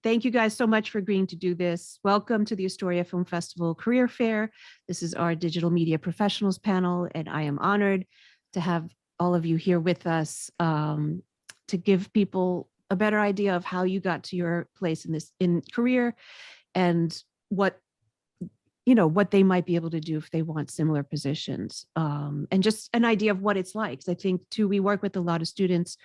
thank you guys so much for agreeing to do this. Welcome to the Astoria Film Festival Career Fair. This is our digital media professionals panel, and I am honored to have all of you here with us to give people a better idea of how you got to your place in career and what they might be able to do if they want similar positions, and just an idea of what it's like. I think too, we work with a lot of students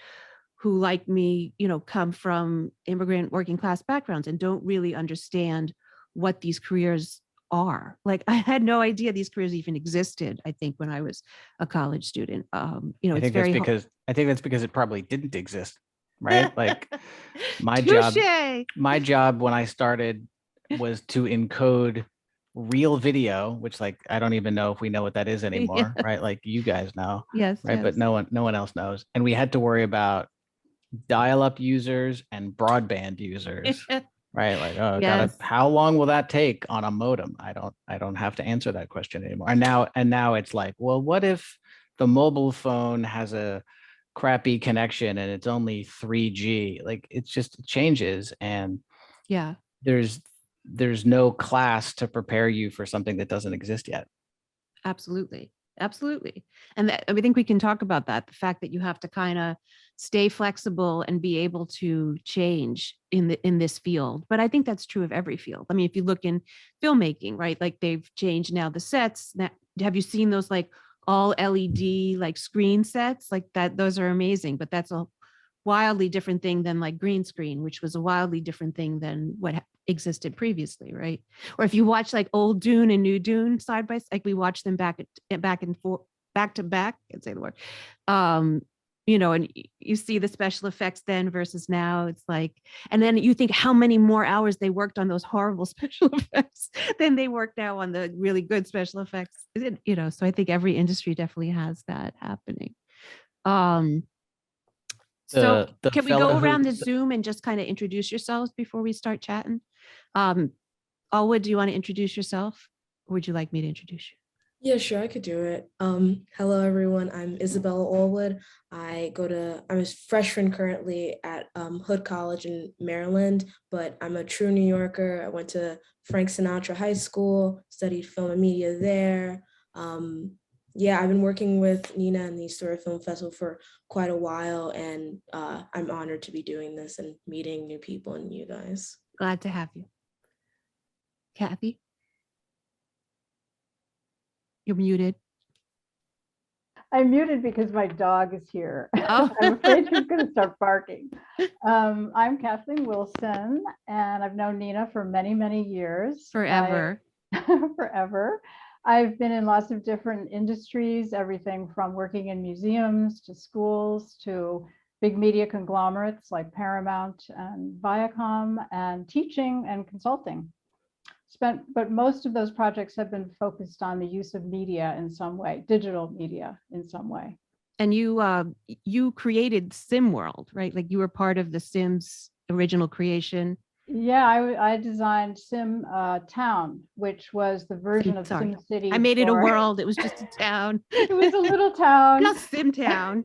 who, like me, come from immigrant working class backgrounds and don't really understand what these careers are. Like, I had no idea these careers even existed, I think, when I was a college student. I think that's because it probably didn't exist, right? Like my job when I started was to encode real video, which, like, I don't even know if we know what that is anymore, right? Like, you guys know, yes, right? Yes. But no one else knows. And we had to worry about dial-up users and broadband users, right? Like, oh, yes. How long will that take on a modem? I don't have to answer that question anymore. And now it's like, well, what if the mobile phone has a crappy connection and it's only 3G? Like, it changes, and yeah, there's no class to prepare you for something that doesn't exist yet. Absolutely. And I think we can talk about that, the fact that you have to kind of stay flexible and be able to change in this field. But I think that's true of every field. I mean, if you look in filmmaking, right, like they've changed now the sets. Have you seen those like all LED like screen sets like that? Those are amazing, but that's a wildly different thing than like green screen, which was a wildly different thing than what existed previously, right? Or if you watch like old Dune and new Dune side by side, like we watch them back to back, can't say the word, and you see the special effects then versus now. It's like, and then you think how many more hours they worked on those horrible special effects than they work now on the really good special effects, so I think every industry definitely has that happening. So can we go around the Zoom and just kind of introduce yourselves before we start chatting? Alwood, do you want to introduce yourself, or would you like me to introduce you? Yeah, sure, I could do it. Hello, everyone. I'm Isabella Allwood. I'm a freshman currently at Hood College in Maryland, but I'm a true New Yorker. I went to Frank Sinatra High School, studied film and media there. Yeah, I've been working with Nina and the Astoria Film Festival for quite a while, and I'm honored to be doing this and meeting new people and you guys. Glad to have you. Kathy? You're muted. I'm muted because my dog is here. Oh. I'm afraid she's going to start barking. I'm Kathleen Wilson, and I've known Nina for many, many years. Forever. Forever. I've been in lots of different industries, everything from working in museums to schools to big media conglomerates like Paramount and Viacom, and teaching and consulting. But most of those projects have been focused on the use of media in some way, digital media in some way. And you created SimWorld, right? Like you were part of the Sims original creation. Yeah, I designed SimTown, which was the version of SimCity. I made it a world. It was just a town. It was a little town. Not SimTown.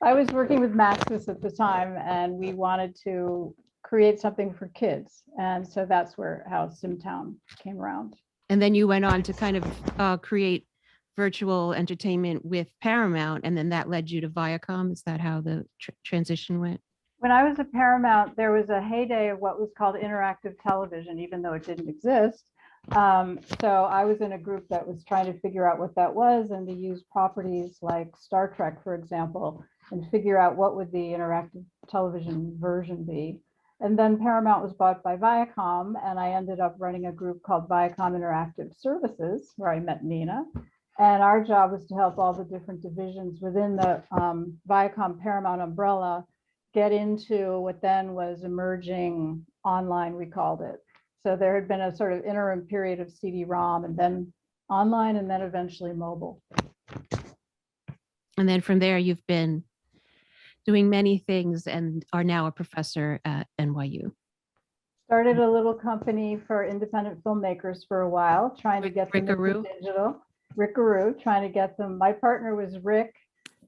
I was working with Maxis at the time, and we wanted to create something for kids. And so that's how SimTown came around. And then you went on to kind of create virtual entertainment with Paramount, and then that led you to Viacom. Is that how the transition went? When I was at Paramount, there was a heyday of what was called interactive television, even though it didn't exist. So I was in a group that was trying to figure out what that was and to use properties like Star Trek, for example, and figure out what would the interactive television version be. And then Paramount was bought by Viacom, and I ended up running a group called Viacom Interactive Services, where I met Nina. And our job was to help all the different divisions within the Viacom Paramount umbrella get into what then was emerging online, we called it. So there had been a sort of interim period of CD-ROM, and then online, and then eventually mobile. And then from there, you've been doing many things and are now a professor at NYU. Started a little company for independent filmmakers for a while, trying to get them into digital. Rikaroo, trying to get them. My partner was Rick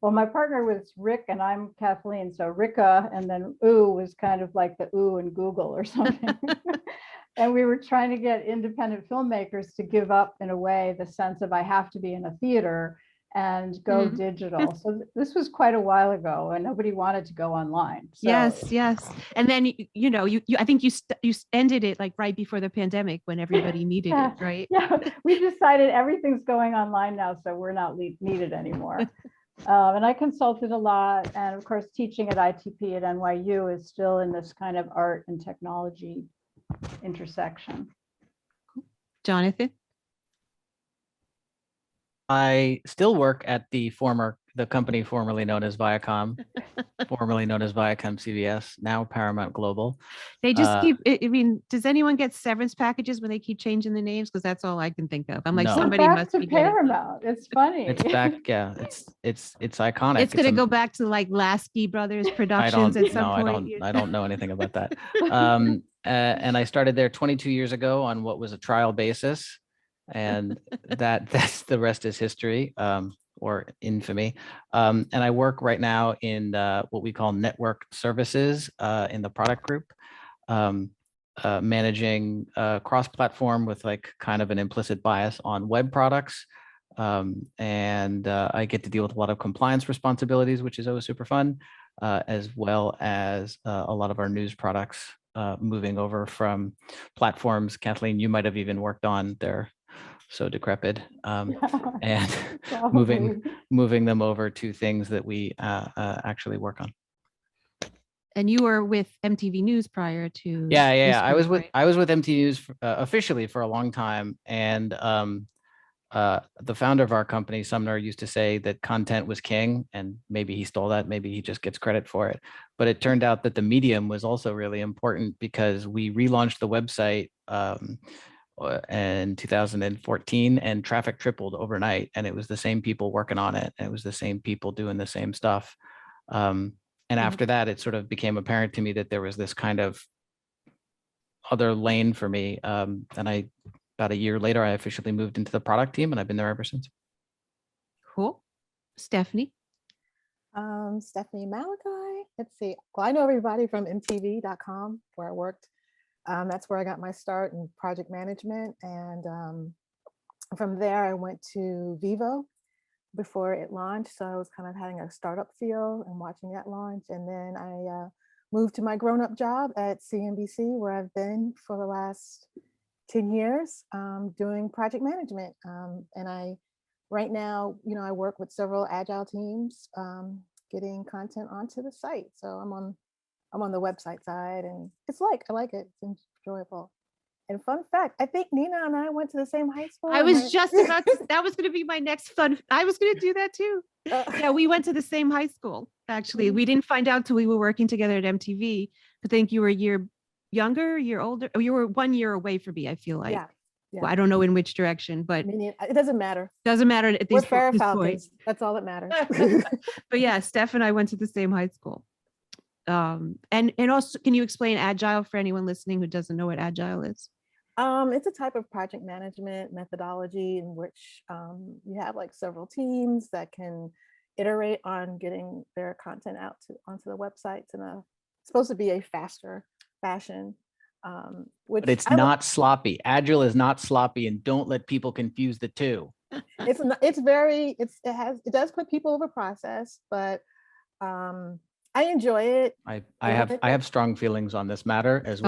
Well, my partner was Rick and I'm Kathleen. So Rika and then ooh was kind of like the ooh in Google or something. And we were trying to get independent filmmakers to give up in a way the sense of I have to be in a theater and go digital. So this was quite a while ago and nobody wanted to go online. So. Yes. And then, I think you ended it like right before the pandemic when everybody needed it, right? Yeah, we decided everything's going online now, so we're not needed anymore. And I consulted a lot. And of course, teaching at ITP at NYU is still in this kind of art and technology intersection. Jonathan? I still work at the company formerly known as Viacom, formerly known as Viacom CBS, now Paramount Global. They just keep, does anyone get severance packages when they keep changing the names? Because that's all I can think of. I'm like, No. somebody must be Paramount. It's funny. It's back. Yeah, it's iconic. It's going to go back to like Lasky Brothers Productions at some point. I don't know anything about that. And I started there 22 years ago on what was a trial basis. And that's the rest is history, or infamy. And I work right now in what we call network services in the product group, managing cross-platform with like kind of an implicit bias on web products. And I get to deal with a lot of compliance responsibilities, which is always super fun, as well as a lot of our news products moving over from platforms. Kathleen, you might have even worked on their so decrepit, and moving them over to things that we actually work on. And you were with MTV News prior to. Yeah. I was with MTV News officially for a long time, and the founder of our company, Sumner, used to say that content was king, and maybe he stole that, maybe he just gets credit for it. But it turned out that the medium was also really important because we relaunched the website in 2014 and traffic tripled overnight, and it was the same people working on it, and it was the same people doing the same stuff. And after that, it sort of became apparent to me that there was this kind of other lane for me. And about a year later, I officially moved into the product team, and I've been there ever since. Cool. Stephanie? Stephanie Malachi. Let's see. Well, I know everybody from MTV.com, where I worked. That's where I got my start in project management. And from there, I went to Vivo before it launched. So I was kind of having a startup feel and watching that launch. And then I moved to my grown-up job at CNBC, where I've been for the last 10 years doing project management. And right now, I work with several agile teams getting content onto the site. So I'm on the website side, and I like it. It's enjoyable. And fun fact, I think Nina and I went to the same high school. I was just about to, that was going to be my next fun. I was going to do that too. Yeah, we went to the same high school. Actually, we didn't find out till we were working together at MTV. I think you were a year younger, a year older. You were 1 year away from me, I feel like. Yeah. Well, I don't know in which direction, but it doesn't matter. Doesn't matter at this point. That's all that matters. But yeah, Steph and I went to the same high school. And also, can you explain Agile for anyone listening who doesn't know what Agile is? It's a type of project management methodology in which you have like several teams that can iterate on getting their content out onto the websites in supposed to be a faster fashion. But it's not sloppy. Agile is not sloppy, and don't let people confuse the two. It does put people over process, but I enjoy it. I have strong feelings on this matter as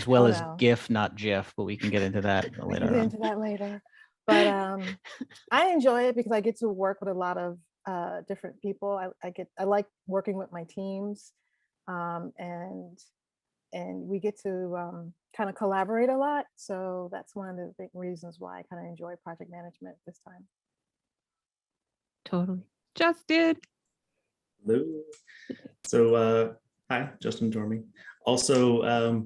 well as GIF, not GIF, but we can get into that later. But I enjoy it because I get to work with a lot of different people. I like working with my teams, and we get to kind of collaborate a lot. So that's one of the big reasons why I kind of enjoy project management this time. Totally. Justin. Hello. So hi, Justin Dormy. Also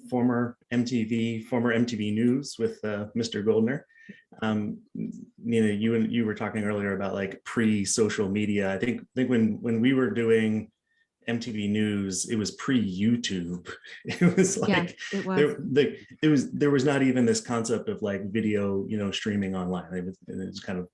former MTV News with Mr. Goldner. Nina, you were talking earlier about like pre-social media. I think when we were doing MTV News, it was pre-YouTube. It was like there was not even this concept of like video, streaming online. It was kind of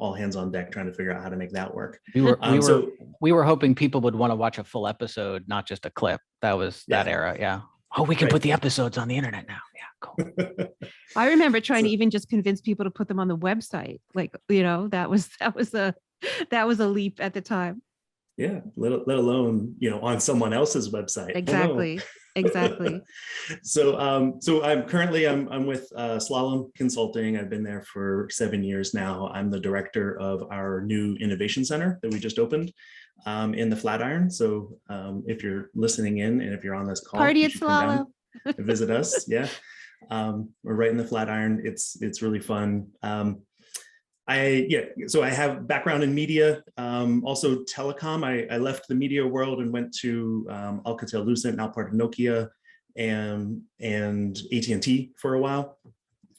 all hands on deck trying to figure out how to make that work. We were hoping people would want to watch a full episode, not just a clip. That was that era. Yeah. Oh, we can put the episodes on the internet now. Yeah, cool. I remember trying to even just convince people to put them on the website. Like, that was a leap at the time. Yeah, let alone, on someone else's website. Exactly. Exactly. So I'm currently with Slalom Consulting. I've been there for 7 years now. I'm the director of our new innovation center that we just opened in the Flatiron. So if you're listening in and if you're on this call, party at Slalom, and visit us. Yeah, we're right in the Flatiron. It's really fun. So I have background in media, also telecom. I left the media world and went to Alcatel-Lucent, now part of Nokia, and AT&T for a while.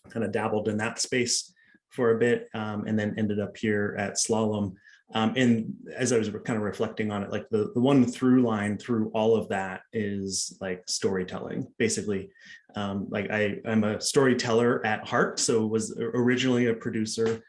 Kind of dabbled in that space for a bit, and then ended up here at Slalom. And as I was kind of reflecting on it, like the one through line through all of that is like storytelling, basically. Like I'm a storyteller at heart, so was originally a producer.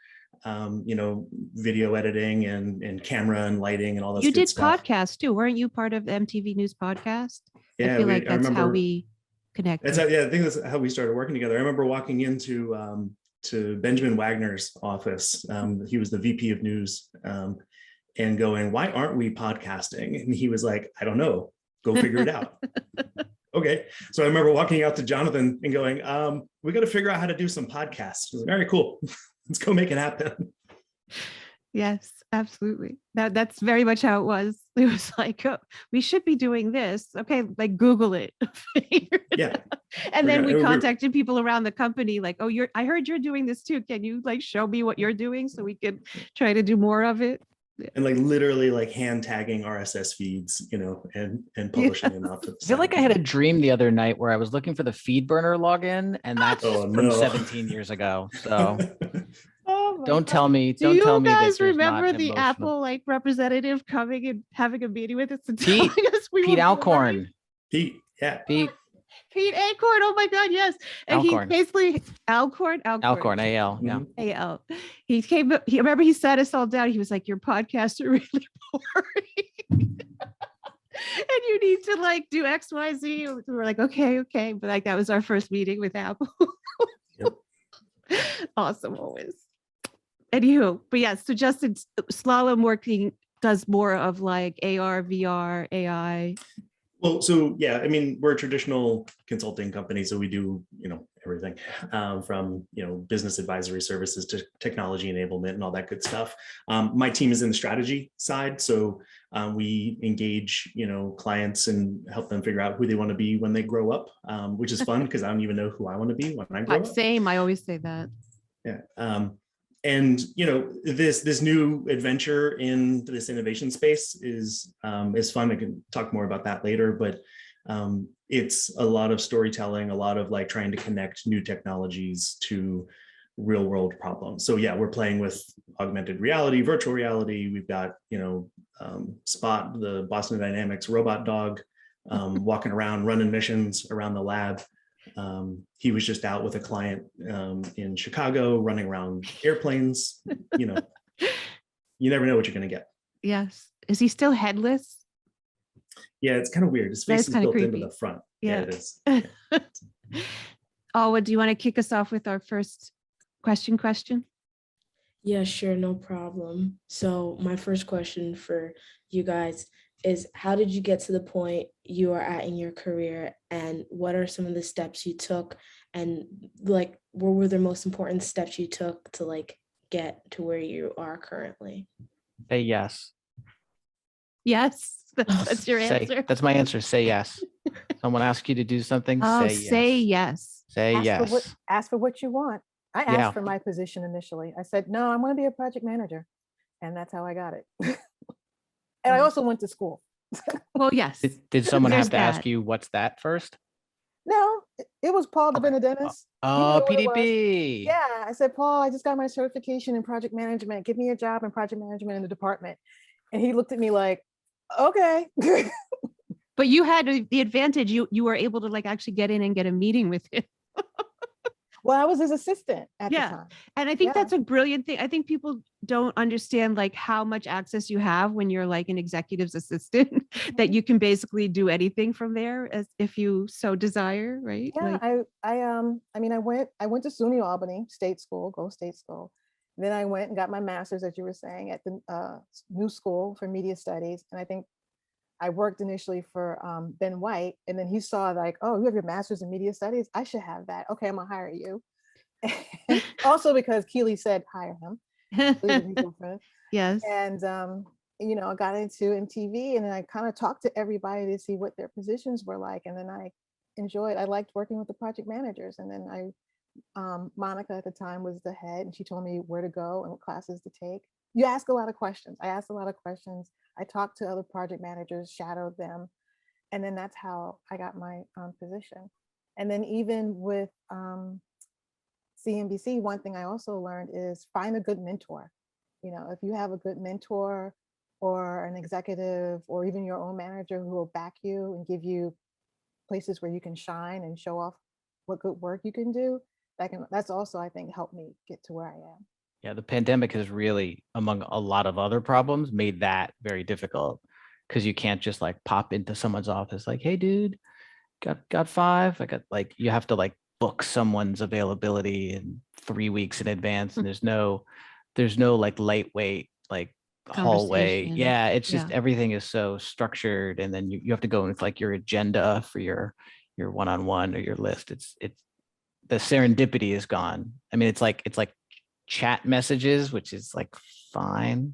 Video editing and camera and lighting and all that. You did podcasts too, weren't you? Part of the MTV News podcast. Yeah, I feel like that's how we connected. I think that's how we started working together. I remember walking into to Benjamin Wagner's office. He was the VP of News, and going, "Why aren't we podcasting?" And he was like, "I don't know. Go figure it out." Okay, so I remember walking out to Jonathan and going, "We got to figure out how to do some podcasts." I was like, "All right, cool." Let's go make it happen. Yes, absolutely. That's very much how it was. It was like, oh, we should be doing this. Okay, like Google it. Yeah. And then we contacted people around the company like, oh, I heard you're doing this too. Can you like show me what you're doing so we could try to do more of it? And like literally like hand tagging RSS feeds, and publishing them out. I feel like I had a dream the other night where I was looking for the FeedBurner login, and that's from 17 years ago. So don't tell me. Do you guys remember the Apple like representative coming and having a meeting with us and telling us Pete Alcorn? Pete Acorn. Oh my God, yes. And Alcorn. He basically Alcorn, AL, yeah. AL. He came. Remember he sat us all down. He was like, "Your podcasts are really boring, and you need to like do X, Y, Z." We were like, "Okay." But like that was our first meeting with Apple. Yep. Awesome, always. Anywho, but yeah. So Justin, Slalom does more of like AR, VR, AI. Well, so yeah, I mean, we're a traditional consulting company, so we do, everything from, business advisory services to technology enablement and all that good stuff. My team is in the strategy side, so we engage, clients and help them figure out who they want to be when they grow up, which is fun because I don't even know who I want to be when I grow up. Same, I always say that. Yeah. And this new adventure in this innovation space is fun. I can talk more about that later, but it's a lot of storytelling, a lot of like trying to connect new technologies to real world problems. So yeah, we're playing with augmented reality, virtual reality. We've got Spot, the Boston Dynamics robot dog, walking around running missions around the lab. He was just out with a client in Chicago running around airplanes. You never know what you're going to get. Yes. Is he still headless? Yeah, it's kind of weird. His face is built into the front. Yeah, it is. Oh, do you want to kick us off with our first question? Yeah, sure. No problem. So my first question for you guys is, how did you get to the point you are at in your career, and what are some of the steps you took, and like what were the most important steps you took to like get to where you are currently? Say yes. Yes, that's your answer. That's my answer. Say yes. Someone asks you to do something, say yes. Say yes. Ask for what you want. I asked for my position initially. I said, no, I'm going to be a project manager. And that's how I got it. And I also went to school. Well, yes. Did someone have to ask you what's that first? No, it was Paul the Benedettis. Oh, PDP. Yeah, I said, Paul, I just got my certification in project management. Give me a job in project management in the department. And he looked at me like, okay. But you had the advantage. You were able to like actually get in and get a meeting with him. Well, I was his assistant at Yeah. the time. And I think Yeah. that's a brilliant thing. I think people don't understand like how much access you have when you're like an executive's assistant, that you can basically do anything from there as if you so desire, right? Yeah, Like, I mean, I went to SUNY Albany State School, go State School. Then I went and got my master's, as you were saying, at the New School for Media Studies. And I think I worked initially for Ben White, and then he saw like, oh, you have your master's in media studies. I should have that. Okay, I'm gonna hire you. And also because Keely said hire him. yes. And you know, I got into MTV, and then I kind of talked to everybody to see what their positions were like. And then I liked working with the project managers. And then Monica at the time was the head, and she told me where to go and what classes to take. You ask a lot of questions. I asked a lot of questions. I talked to other project managers, shadowed them. And then that's how I got my position. And then even with CNBC, one thing I also learned is find a good mentor. You know, if you have a good mentor or an executive or even your own manager who will back you and give you places where you can shine and show off what good work you can do, that's also, I think, helped me get to where I am. Yeah, the pandemic has really, among a lot of other problems, made that very difficult, because you can't just like pop into someone's office like, hey, dude, got 5. I got like, you have to like book someone's availability in 3 weeks in advance, and there's no like lightweight like hallway. Conversation. Yeah, it's just Yeah. everything is so structured, and then you have to go with like your agenda for your one-on-one or your list. It's the serendipity is gone. I mean, it's like chat messages, which is like fine,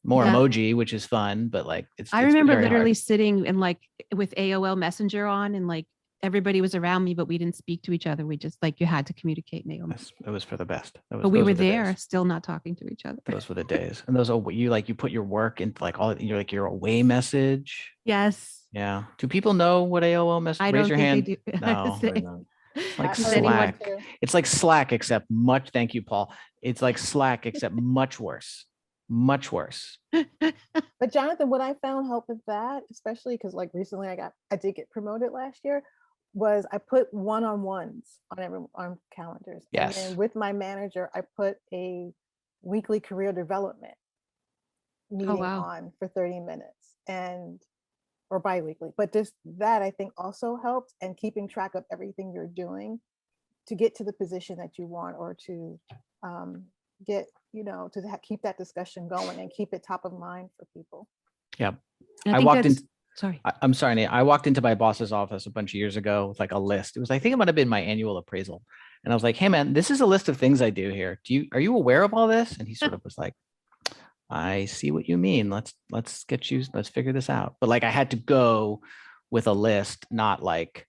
more Yeah. emoji, which is fun, but like I it's remember very literally hard. sitting and like with AOL Messenger on, and like everybody was around me, but we didn't speak to each other. We just like, you had to communicate, Naomi. It was for the best. But we Those were the there days. still not talking to each other. Those were the days. And those are you put your work into like you're like your away message. Yes. Yeah. Do people know what AOL message? I Raise don't your think hand. they do. No. No. It's like Does anyone- Slack. It's like Slack, except much. Thank you, Paul. It's like Slack, except much worse. Much worse. But Jonathan, what I found helped with that, especially because like recently I did get promoted last year, was I put one-on-ones on calendars. Yes. And then with my manager, I put a weekly career development meeting wow. on for 30 minutes or bi-weekly. But that I think also helped, and keeping track of everything you're doing to get to the position that you want, or to get, keep that discussion going and keep it top of mind for people. Yeah. I I walked in. Sorry. I'm sorry, Nate. I walked into my boss's office a bunch of years ago with like a list. It was, I think it might have been my annual appraisal. And I was like, hey man, this is a list of things I do here. Are you aware of all this? And he sort of was like, I see what you mean. Let's figure this out. But like, I had to go with a list, not like,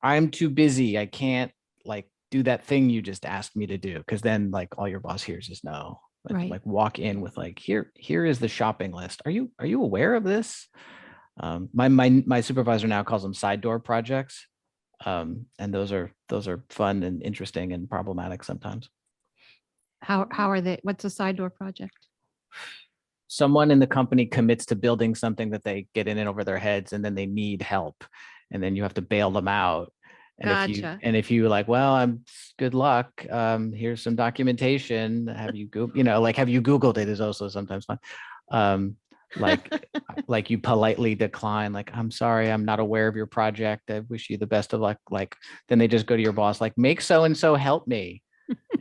I'm too busy. I can't like do that thing you just asked me to do. Cause then like all your boss hears is no. Right. Like walk in with like, here is the shopping list. Are you aware of this? My supervisor now calls them side door projects. And those are fun and interesting and problematic sometimes. How are they? What's a side door project? Someone in the company commits to building something that they get in and over their heads, and then they need help, and then you have to bail them out. And Gotcha. if you like, well, good luck. Here's some documentation. Have you Googled it is also sometimes fun. Like you politely decline, like, I'm sorry, I'm not aware of your project. I wish you the best of luck. Like, then they just go to your boss, like, make so-and-so help me.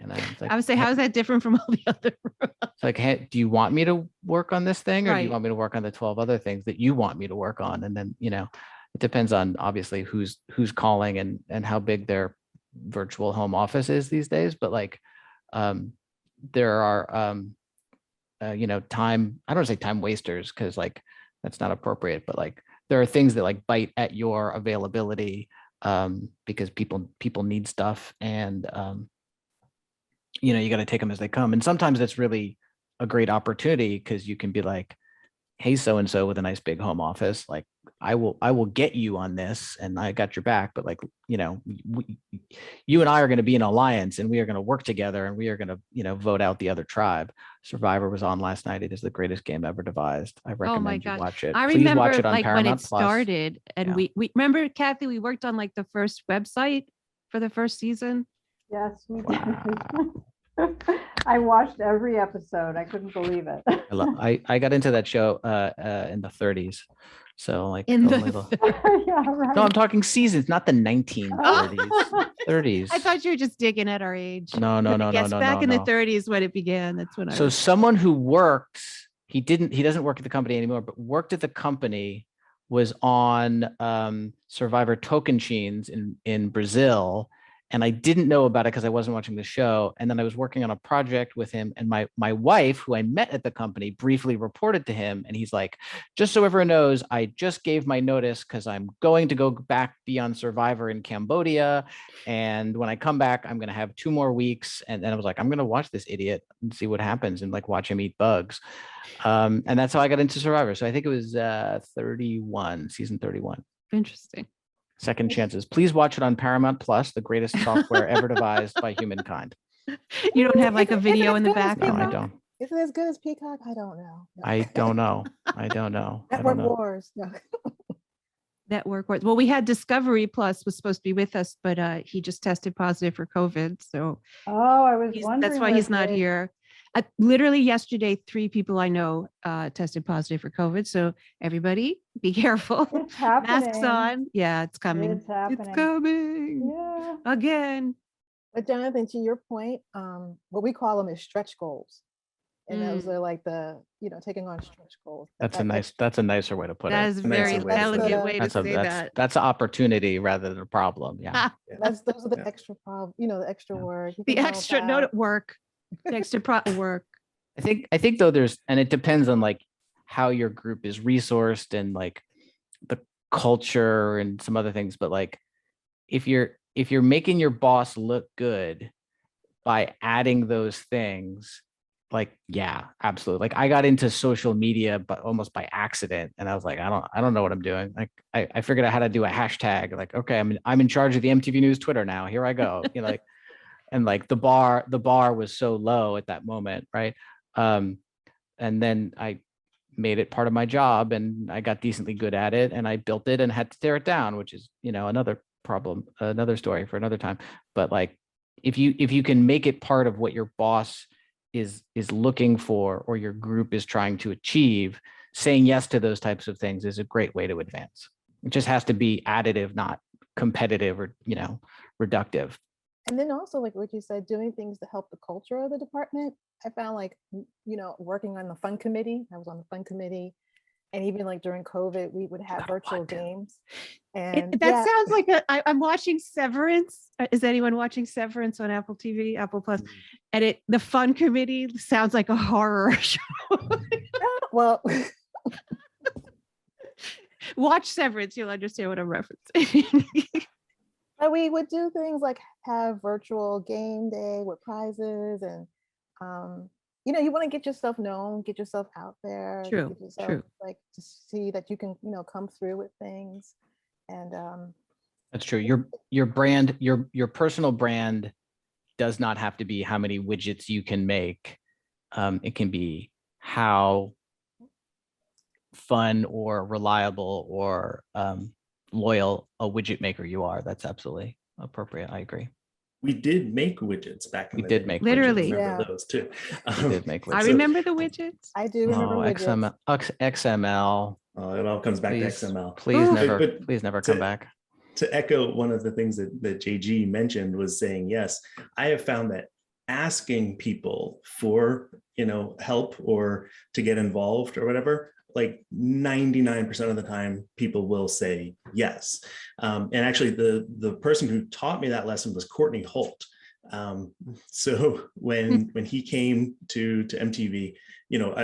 And I would say, how is that different from all the other? It's like, hey, do you want me to work on this thing, or do you Right. want me to work on the 12 other things that you want me to work on? And then, it depends on obviously who's calling and how big their virtual home office is these days. But like, there are, I don't want to say time wasters, because like that's not appropriate, but like there are things that like bite at your availability because people need stuff, and you got to take them as they come. And sometimes that's really a great opportunity, because you can be like, hey, so-and-so with a nice big home office, like I will get you on this, and I got your back. But like, you and I are going to be an alliance, and we are going to work together, and we are going to, vote out the other tribe. Survivor was on last night. It is the greatest game ever devised. I recommend you watch it. I Please remember watch it on like Paramount when it Plus. started, and Yeah. we remember, Kathy, we worked on like the first website for the first season. Yes, we did. I watched every episode. I couldn't believe it. I got into that show in the 30s. So like In the only Yeah, right. no, I'm talking seasons, not the 1930s. 30s. I thought you were just digging at our age. No. Yes, back in the 30s when it began. That's when I So was. someone who worked, he doesn't work at the company anymore, but worked at the company, was on Survivor Tocantins in Brazil. And I didn't know about it because I wasn't watching the show. And then I was working on a project with him. And my wife, who I met at the company, briefly reported to him. And he's like, just so everyone knows, I just gave my notice because I'm going to go back be on Survivor in Cambodia. And when I come back, I'm going to have 2 more weeks. And then I was like, I'm going to watch this idiot and see what happens and like watch him eat bugs. And that's how I got into Survivor. So I think it was 31, season 31. Interesting. Second chances. Please watch it on Paramount Plus, the greatest software ever devised by humankind. You don't have like a video in the Isn't it as back. good as No, I Peacock? don't. Is it as good as Peacock? I don't know. No. I don't know. I don't know. I Network don't know. Wars. No. Network works. Well, we had Discovery Plus was supposed to be with us, but he just tested positive for COVID. So Oh, I was wondering. that's why he's not here. Literally yesterday, 3 people I know tested positive for COVID. So everybody be careful. It's happening. Masks on. Yeah, it's coming. It's happening. It's coming Yeah. again. But Jonathan, to your point, what we call them is stretch goals. And those are like taking on stretch goals. That's a nicer way to put That it. is a very Nicer way to put elegant it. way to say that. That's an opportunity rather than a problem. Yeah. Those are the Yeah. extra problem, the extra work. you The can go extra about. note work. The extra work. I think though and it depends on like how your group is resourced and like the culture and some other things. But like if you're making your boss look good by adding those things, like, yeah, absolutely. Like I got into social media, but almost by accident. And I was like, I don't know what I'm doing. Like I figured out how to do a hashtag. Like, okay, I'm in charge of the MTV News Twitter now. Here I go. Like, and like the bar was so low at that moment. Right. And then I made it part of my job and I got decently good at it and I built it and had to tear it down, which is, another problem, another story for another time. But like, if you can make it part of what your boss is looking for or your group is trying to achieve, saying yes to those types of things is a great way to advance. It just has to be additive, not competitive or, reductive. And then also, like what you said, doing things to help the culture of the department. I found like, working on the fun committee. I was on the fun committee. And even like during COVID, we would have virtual games. And That sounds like I'm watching Severance. Is anyone watching Severance on Apple TV, Apple Plus? And the fun committee sounds like a horror show. well, Watch Severance, you'll understand what I'm referencing. we would do things like have virtual game day with prizes and, you want to get yourself known, get yourself out there. True, get yourself, true. Like to see that you can, come through with things. And That's true. Your brand, your personal brand does not have to be how many widgets you can make. It can be how fun or reliable or loyal a widget maker you are. That's absolutely appropriate. I agree. We did make widgets back in We the did day. make Literally. widgets. Remember Yeah. those too. We did make I widgets. remember the widgets. I do remember Oh, widgets. XML. It all comes back Please, to XML. please Oof. never, But please never come to- back. To echo one of the things that JG mentioned was saying, yes, I have found that asking people for, help or to get involved or whatever, like 99% of the time, people will say yes. And actually the person who taught me that lesson was Courtney Holt. So when he came to MTV,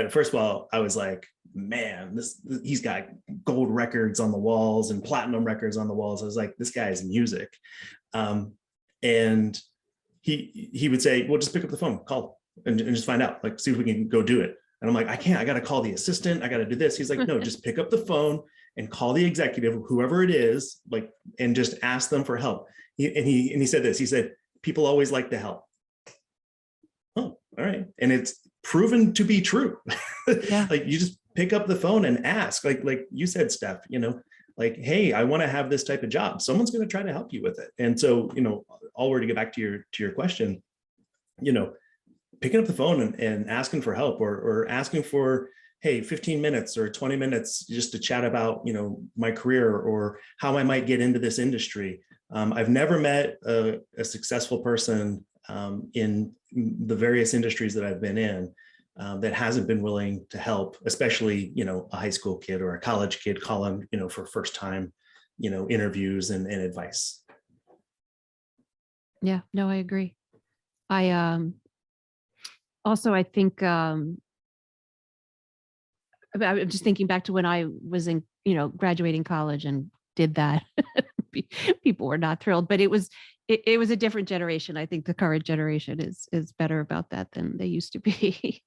first of all, I was like, man, he's got gold records on the walls and platinum records on the walls. I was like, this guy is music. And he would say, well, just pick up the phone, call and just find out, like, see if we can go do it. And I'm like, I can't, I got to call the assistant. I got to do this. He's like, no, just pick up the phone and call the executive, whoever it is, like, and just ask them for help. He said this, he said, people always like to help. Oh, all right. And it's proven to be true. Yeah. Like you just pick up the phone and ask, like you said, Steph, like, hey, I want to have this type of job. Someone's going to try to help you with it. And so, already to get back to your question, picking up the phone and asking for help, or asking for, hey, 15 minutes or 20 minutes just to chat about, my career or how I might get into this industry. I've never met a successful person in the various industries that I've been in that hasn't been willing to help, especially, a high school kid or a college kid calling, for first time, interviews and advice. Yeah, no, I agree. I think I'm just thinking back to when I was in, graduating college and did that. People were not thrilled, but it was a different generation. I think the current generation is better about that than they used to be.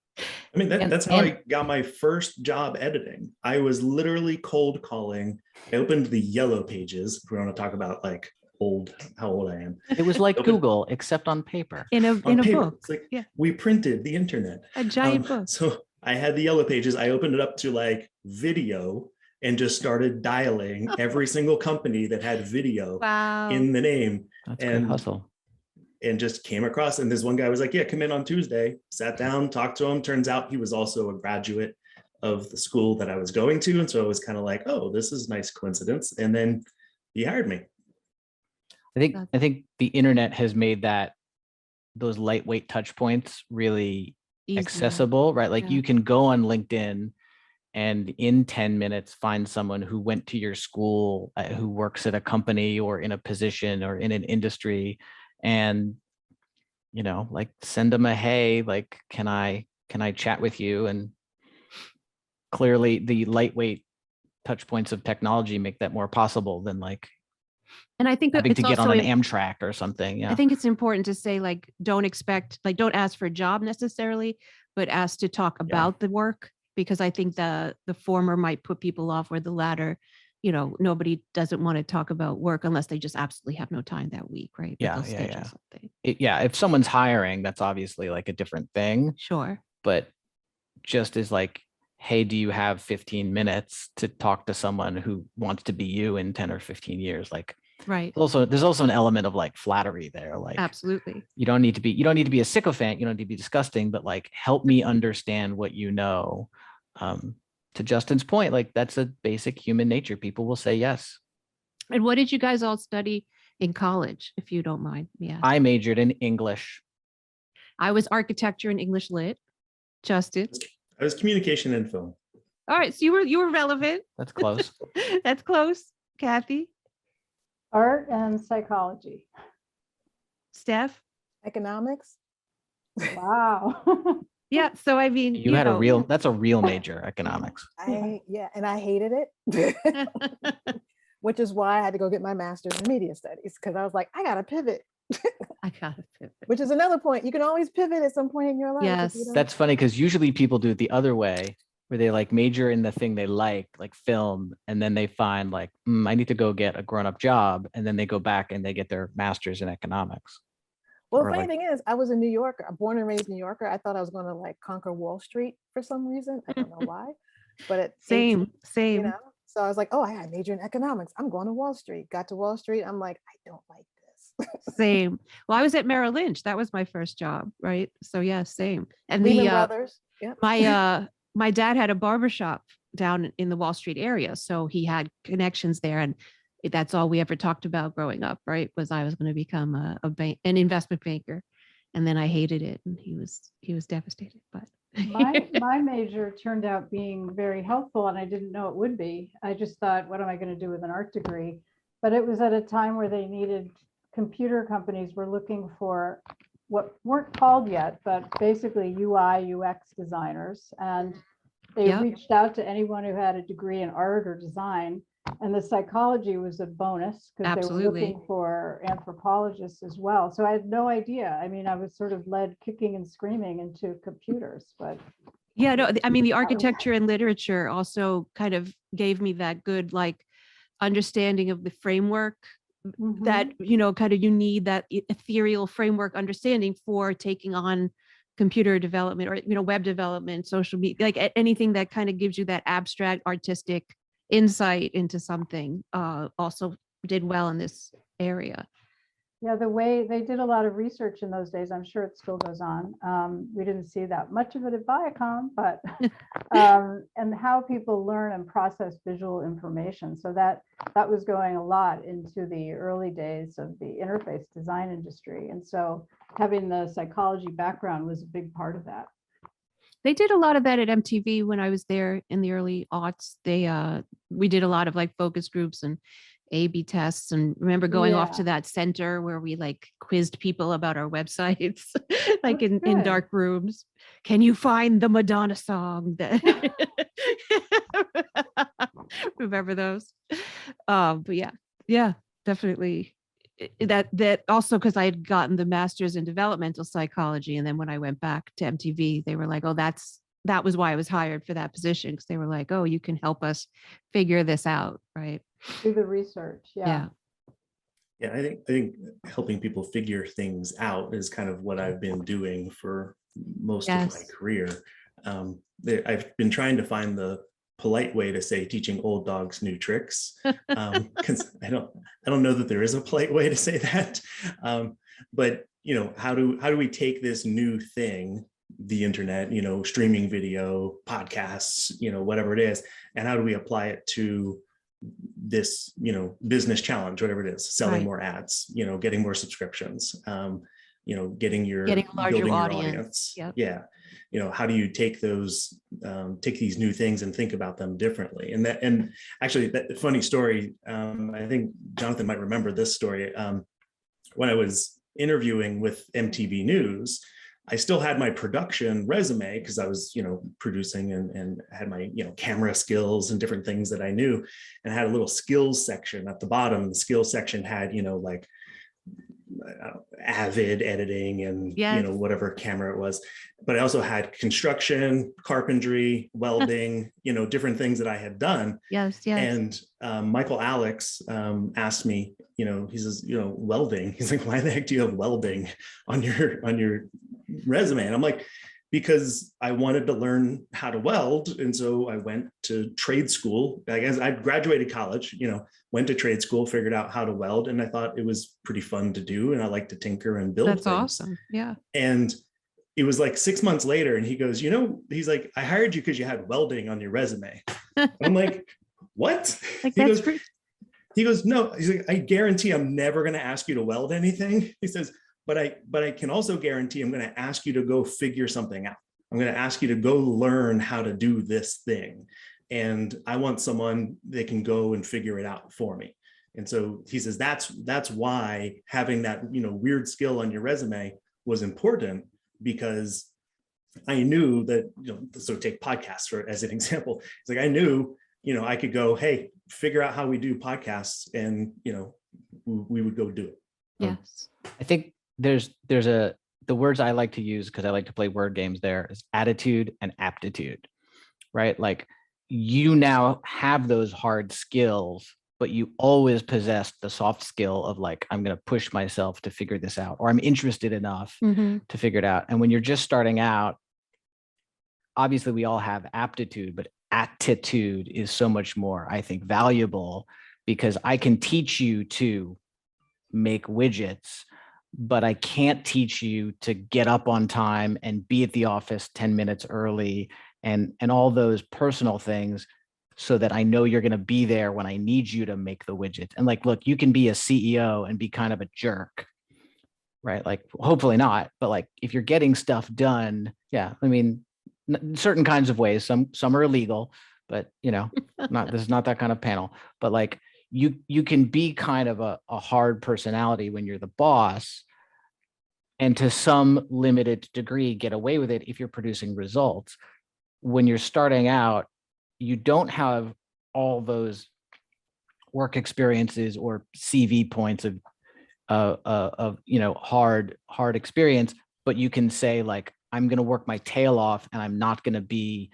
I mean, that's how I got my first job editing. I was literally cold calling. I opened the Yellow Pages. If we want to talk about like how old I am. It was like Google, except on paper. In a book. It's like, yeah. We printed the internet. A giant book. So I had the Yellow Pages. I opened it up to like video and just started dialing every single company that had video in the name. That's a good hustle. And just came across, and this one guy was like, yeah, come in on Tuesday. Sat down, talked to him. Turns out he was also a graduate of the school that I was going to. And so it was kind of like, oh, this is a nice coincidence. And then he hired me. I think the internet has made those lightweight touch points really easier, accessible, right? Like you can go on LinkedIn and in 10 minutes find someone who went to your school, who works at a company or in a position or in an industry, and like send them a, hey, like can I chat with you? And clearly the lightweight touch points of technology make that more possible than like, and I think having to get on an Amtrak or something. Yeah, I think it's important to say, like, don't ask for a job necessarily, but ask to talk about the work, because I think the former might put people off, where the latter, nobody doesn't want to talk about work unless they just absolutely have no time that week, right? But something. If someone's hiring, that's obviously like a different thing. Sure. But just as like, hey, do you have 15 minutes to talk to someone who wants to be you in 10 or 15 years? Like, right. There's also an element of like flattery there. Like, absolutely. You don't need to be a sycophant. You don't need to be disgusting, but like, help me understand what you know. To Justin's point, like that's a basic human nature. People will say yes. And what did you guys all study in college, if you don't mind me asking? I majored in English. I was architecture and English lit. Justin? I was communication and film. All right, so you were relevant. That's close. That's close. Kathy? Art and psychology. Steph? Economics. Wow. Yeah, so I mean, you had that's a real major, economics. And I hated it, which is why I had to go get my master's in media studies, because I was like, I gotta pivot. Which is another point. You can always pivot at some point in your life. Yes, that's funny, because usually people do it the other way, where they like major in the thing they like film, and then they find like, I need to go get a grown-up job, and then they go back and they get their master's in economics. Well, the funny thing is, I was a New Yorker, born and raised New Yorker. I thought I was going to like conquer Wall Street for some reason. I don't know why, but at same. 18, so I was like, oh, I major in economics. I'm going to Wall Street. Got to Wall Street. I'm like, I don't like this. Same. Well, I was at Merrill Lynch. That was my first job, right? So yeah, same. And Lehman Brothers. Yeah. My dad had a barbershop down in the Wall Street area, so he had connections there, and that's all we ever talked about growing up, right? Was I was going to become an investment banker, and then I hated it, and he was devastated. But my major turned out being very helpful, and I didn't know it would be. I just thought, what am I going to do with an art degree? But it was at a time where they needed, computer companies were looking for what weren't called yet, but basically UI, UX designers, and they reached out to anyone who had a degree in art or design. And the psychology was a bonus, because they were looking for anthropologists as well. So I had no idea. I mean, I was sort of led kicking and screaming into computers, but. Yeah, no, I mean, the architecture and literature also kind of gave me that good, like, understanding of the framework that, kind of, you need that ethereal framework understanding for taking on computer development or, web development, social media, like anything that kind of gives you that abstract artistic insight into something also did well in this area. Yeah, the way they did a lot of research in those days, I'm sure it still goes on. We didn't see that much of it at Viacom, but and how people learn and process visual information. So that was going a lot into the early days of the interface design industry. And so having the psychology background was a big part of that. They did a lot of that at MTV when I was there in the early aughts. We did a lot of like focus groups and A/B tests, and remember going off to that center where we like quizzed people about our websites, like in dark rooms. Can you find the Madonna song? Remember those? But yeah, definitely. That also because I had gotten the master's in developmental psychology, and then when I went back to MTV, they were like, "Oh, that was why I was hired for that position," because they were like, "Oh, you can help us figure this out, right?" Do the research. Yeah. I think helping people figure things out is kind of what I've been doing for most of my career. I've been trying to find the polite way to say teaching old dogs new tricks, because I don't know that there is a polite way to say that. But how do we take this new thing, the internet, streaming video, podcasts, whatever it is, and how do we apply it to this, business challenge, whatever it is, selling more ads, getting more subscriptions, getting a larger audience. Yep. Yeah. How do you take these new things and think about them differently? And actually that funny story, I think Jonathan might remember this story. When I was interviewing with MTV News, I still had my production resume because I was, producing and had my, camera skills and different things that I knew, and I had a little skills section at the bottom. The skills section had, like Avid editing and, whatever camera it was. But I also had construction, carpentry, welding, different things that I had done. Yes. And Michael Alex asked me, he says, welding. He's like, why the heck do you have welding on your resume? And I'm like, because I wanted to learn how to weld. And so I went to trade school. I guess I graduated college, went to trade school, figured out how to weld. And I thought it was pretty fun to do. And I like to tinker and build things. That's awesome. Yeah. And it was like 6 months later, and he goes, he's like, I hired you because you had welding on your resume. I'm like, what? Like, he goes, no. He's like, I guarantee I'm never going to ask you to weld anything. He says, but I can also guarantee I'm going to ask you to go figure something out. I'm going to ask you to go learn how to do this thing. And I want someone that can go and figure it out for me. And so he says, that's why having that, weird skill on your resume was important, because I knew that, so take podcasts as an example. It's like, I knew, I could go, hey, figure out how we do podcasts, and, we would go do it. Yes. I think there's the words I like to use, because I like to play word games, there is attitude and aptitude, right? Like, you now have those hard skills, but you always possess the soft skill of like, I'm going to push myself to figure this out, or I'm interested enough to figure it out. And when you're just starting out, obviously we all have aptitude, but attitude is so much more, I think, valuable, because I can teach you to make widgets, but I can't teach you to get up on time and be at the office 10 minutes early and all those personal things, so that I know you're going to be there when I need you to make the widget. And like, look, you can be a CEO and be kind of a jerk, right? Like, hopefully not, but like, if you're getting stuff done, yeah, I mean, certain kinds of ways, some are illegal, but this is not that kind of panel, but like, you can be kind of a hard personality when you're the boss, and to some limited degree get away with it if you're producing results. When you're starting out, you don't have all those work experiences or CV points of hard experience, but you can say like, I'm going to work my tail off, and I'm not going to be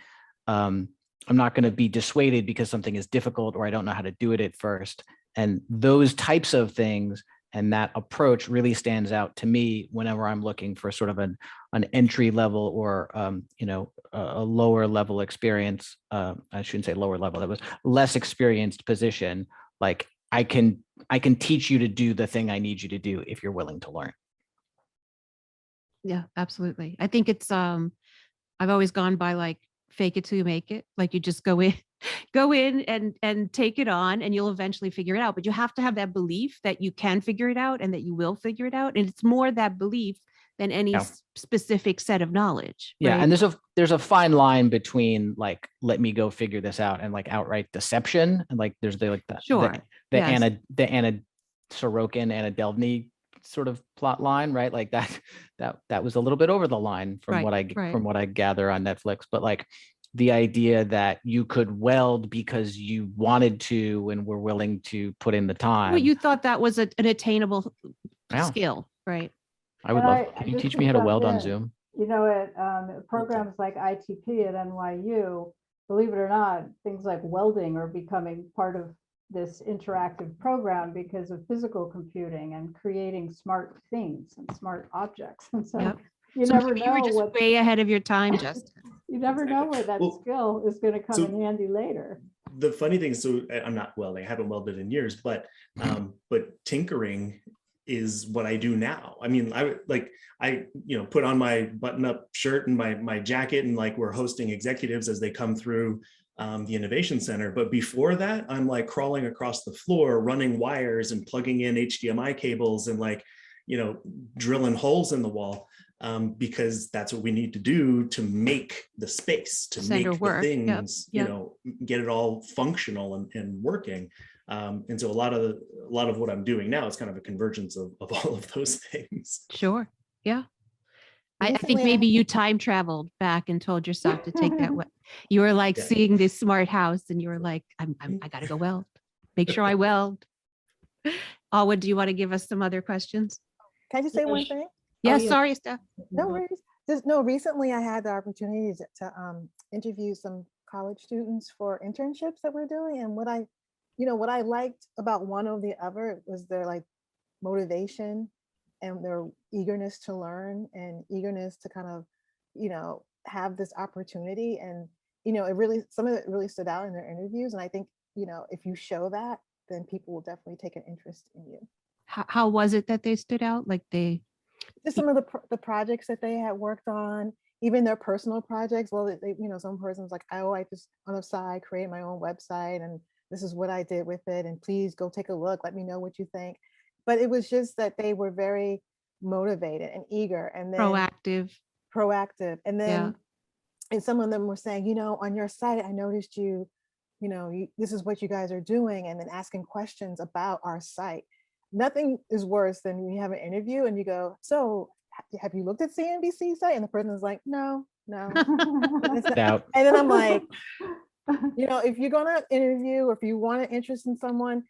dissuaded because something is difficult or I don't know how to do it at first. And those types of things, And that approach really stands out to me whenever I'm looking for sort of an entry level or, a lower level experience. I shouldn't say lower level, that was less experienced position. Like I can teach you to do the thing I need you to do if you're willing to learn. Yeah, absolutely. I think it's, I've always gone by like, fake it till you make it. Like you just go in and take it on and you'll eventually figure it out. But you have to have that belief that you can figure it out and that you will figure it out. And it's more that belief than any specific set of knowledge. Yeah. Right? And there's a fine line between like, let me go figure this out and like outright deception. And like, there's the Anna Sorokin, Anna Delvey sort of plot line, right? Like that was a little bit over the line from what I gather on Netflix, but like the idea that you could weld because you wanted to and were willing to put in the time. Well, you thought that was an attainable skill, right? I would love. Can you teach me how to weld on Zoom? You know, at programs like ITP at NYU, believe it or not, things like welding are becoming part of this interactive program because of physical computing and creating smart things and smart objects. And so you never know. You were just way ahead of your time, Justin. You never know where that skill is going to come in handy later. The funny thing is, so I'm not welding, I haven't welded in years, but tinkering is what I do now. I mean, I put on my button-up shirt and my jacket, and like we're hosting executives as they come through the Innovation Center. But before that, I'm like crawling across the floor, running wires and plugging in HDMI cables and like, drilling holes in the wall, because that's what we need to do to make the space, to make the things, get it all functional and working. And so a lot of what I'm doing now is kind of a convergence of all of those things. Sure. Yeah. I think maybe you time traveled back and told yourself to take that way. You were like seeing this smart house and you were like, I got to go weld. Make sure I weld. Alwood, do you want to give us some other questions? Can I just say one thing? Yes, sorry, Steph. No worries. Recently I had the opportunity to interview some college students for internships that we're doing. And what I liked about one over the other was their like motivation and their eagerness to learn and eagerness to kind of, have this opportunity. And, some of it really stood out in their interviews. And I think, if you show that, then people will definitely take an interest in you. How was it that they stood out? Like just some of the projects that they had worked on, even their personal projects. Well, they some person's like, I just on the side create my own website and this is what I did with it. And please go take a look. Let me know what you think. But it was just that they were very motivated and eager and then proactive. And then, and some of them were saying, on your site, I noticed this is what you guys are doing. And then asking questions about our site. Nothing is worse than when you have an interview and you go, so have you looked at CNBC site? And the person is like, no. And then I'm like, if you're going to interview or if you want an interest in someone,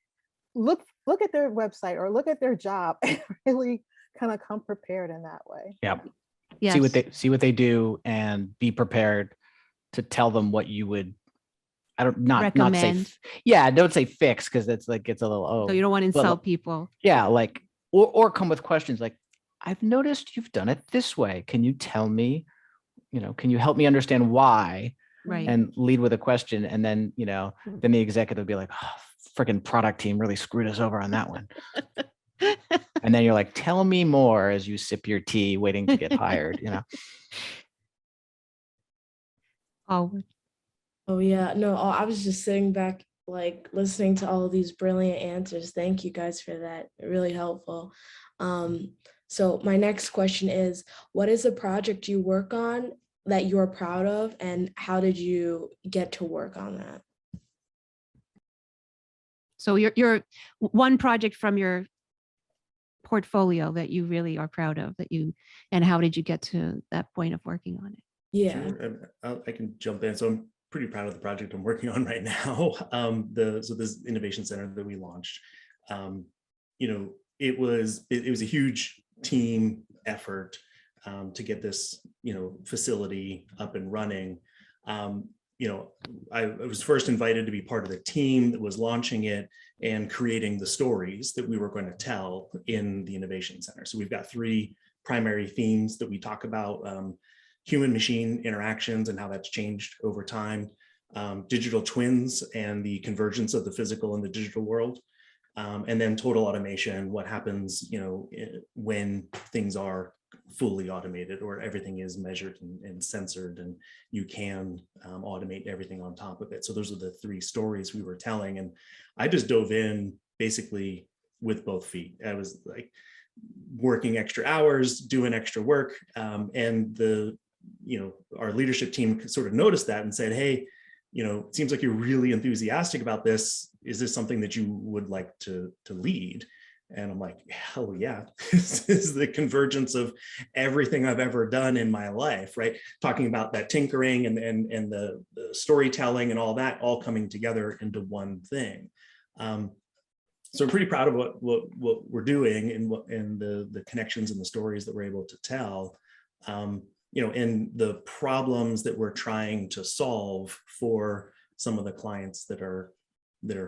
look at their website or look at their job and really kind of come prepared in that way. Yeah. Yes. See what they do and be prepared to tell them what you would not say don't say fix because that's like it's a little so you don't want to insult people. Yeah, like or come with questions like, I've noticed you've done it this way. Can you tell me, can you help me understand why? Right. And lead with a question. And then, then the executive will be like, oh, freaking product team really screwed us over on that one. And then you're like, tell me more as you sip your tea waiting to get hired, Oh yeah, no, I was just sitting back, like listening to all of these brilliant answers. Thank you guys for that. Really helpful. So my next question is, what is a project you work on that you're proud of, and how did you get to work on that? So your one project from your portfolio that you really are proud of and how did you get to that point of working on it? Yeah, sure. I can jump in. So I'm pretty proud of the project I'm working on right now. So this innovation center that we launched, it was a huge team effort to get this, facility up and running. I was first invited to be part of the team that was launching it and creating the stories that we were going to tell in the Innovation Center. So we've got 3 primary themes that we talk about: human-machine interactions and how that's changed over time, digital twins and the convergence of the physical and the digital world, and then total automation, what happens, when things are fully automated or everything is measured and censored and you can automate everything on top of it. So those are the 3 stories we were telling. And I just dove in basically with both feet. I was like working extra hours, doing extra work. And our leadership team sort of noticed that and said, hey, it seems like you're really enthusiastic about this. Is this something that you would like to lead? And I'm like, hell yeah, this is the convergence of everything I've ever done in my life, right? Talking about that tinkering and the storytelling and all that all coming together into one thing. So I'm pretty proud of what we're doing and the connections and the stories that we're able to tell, and the problems that we're trying to solve for some of the clients that are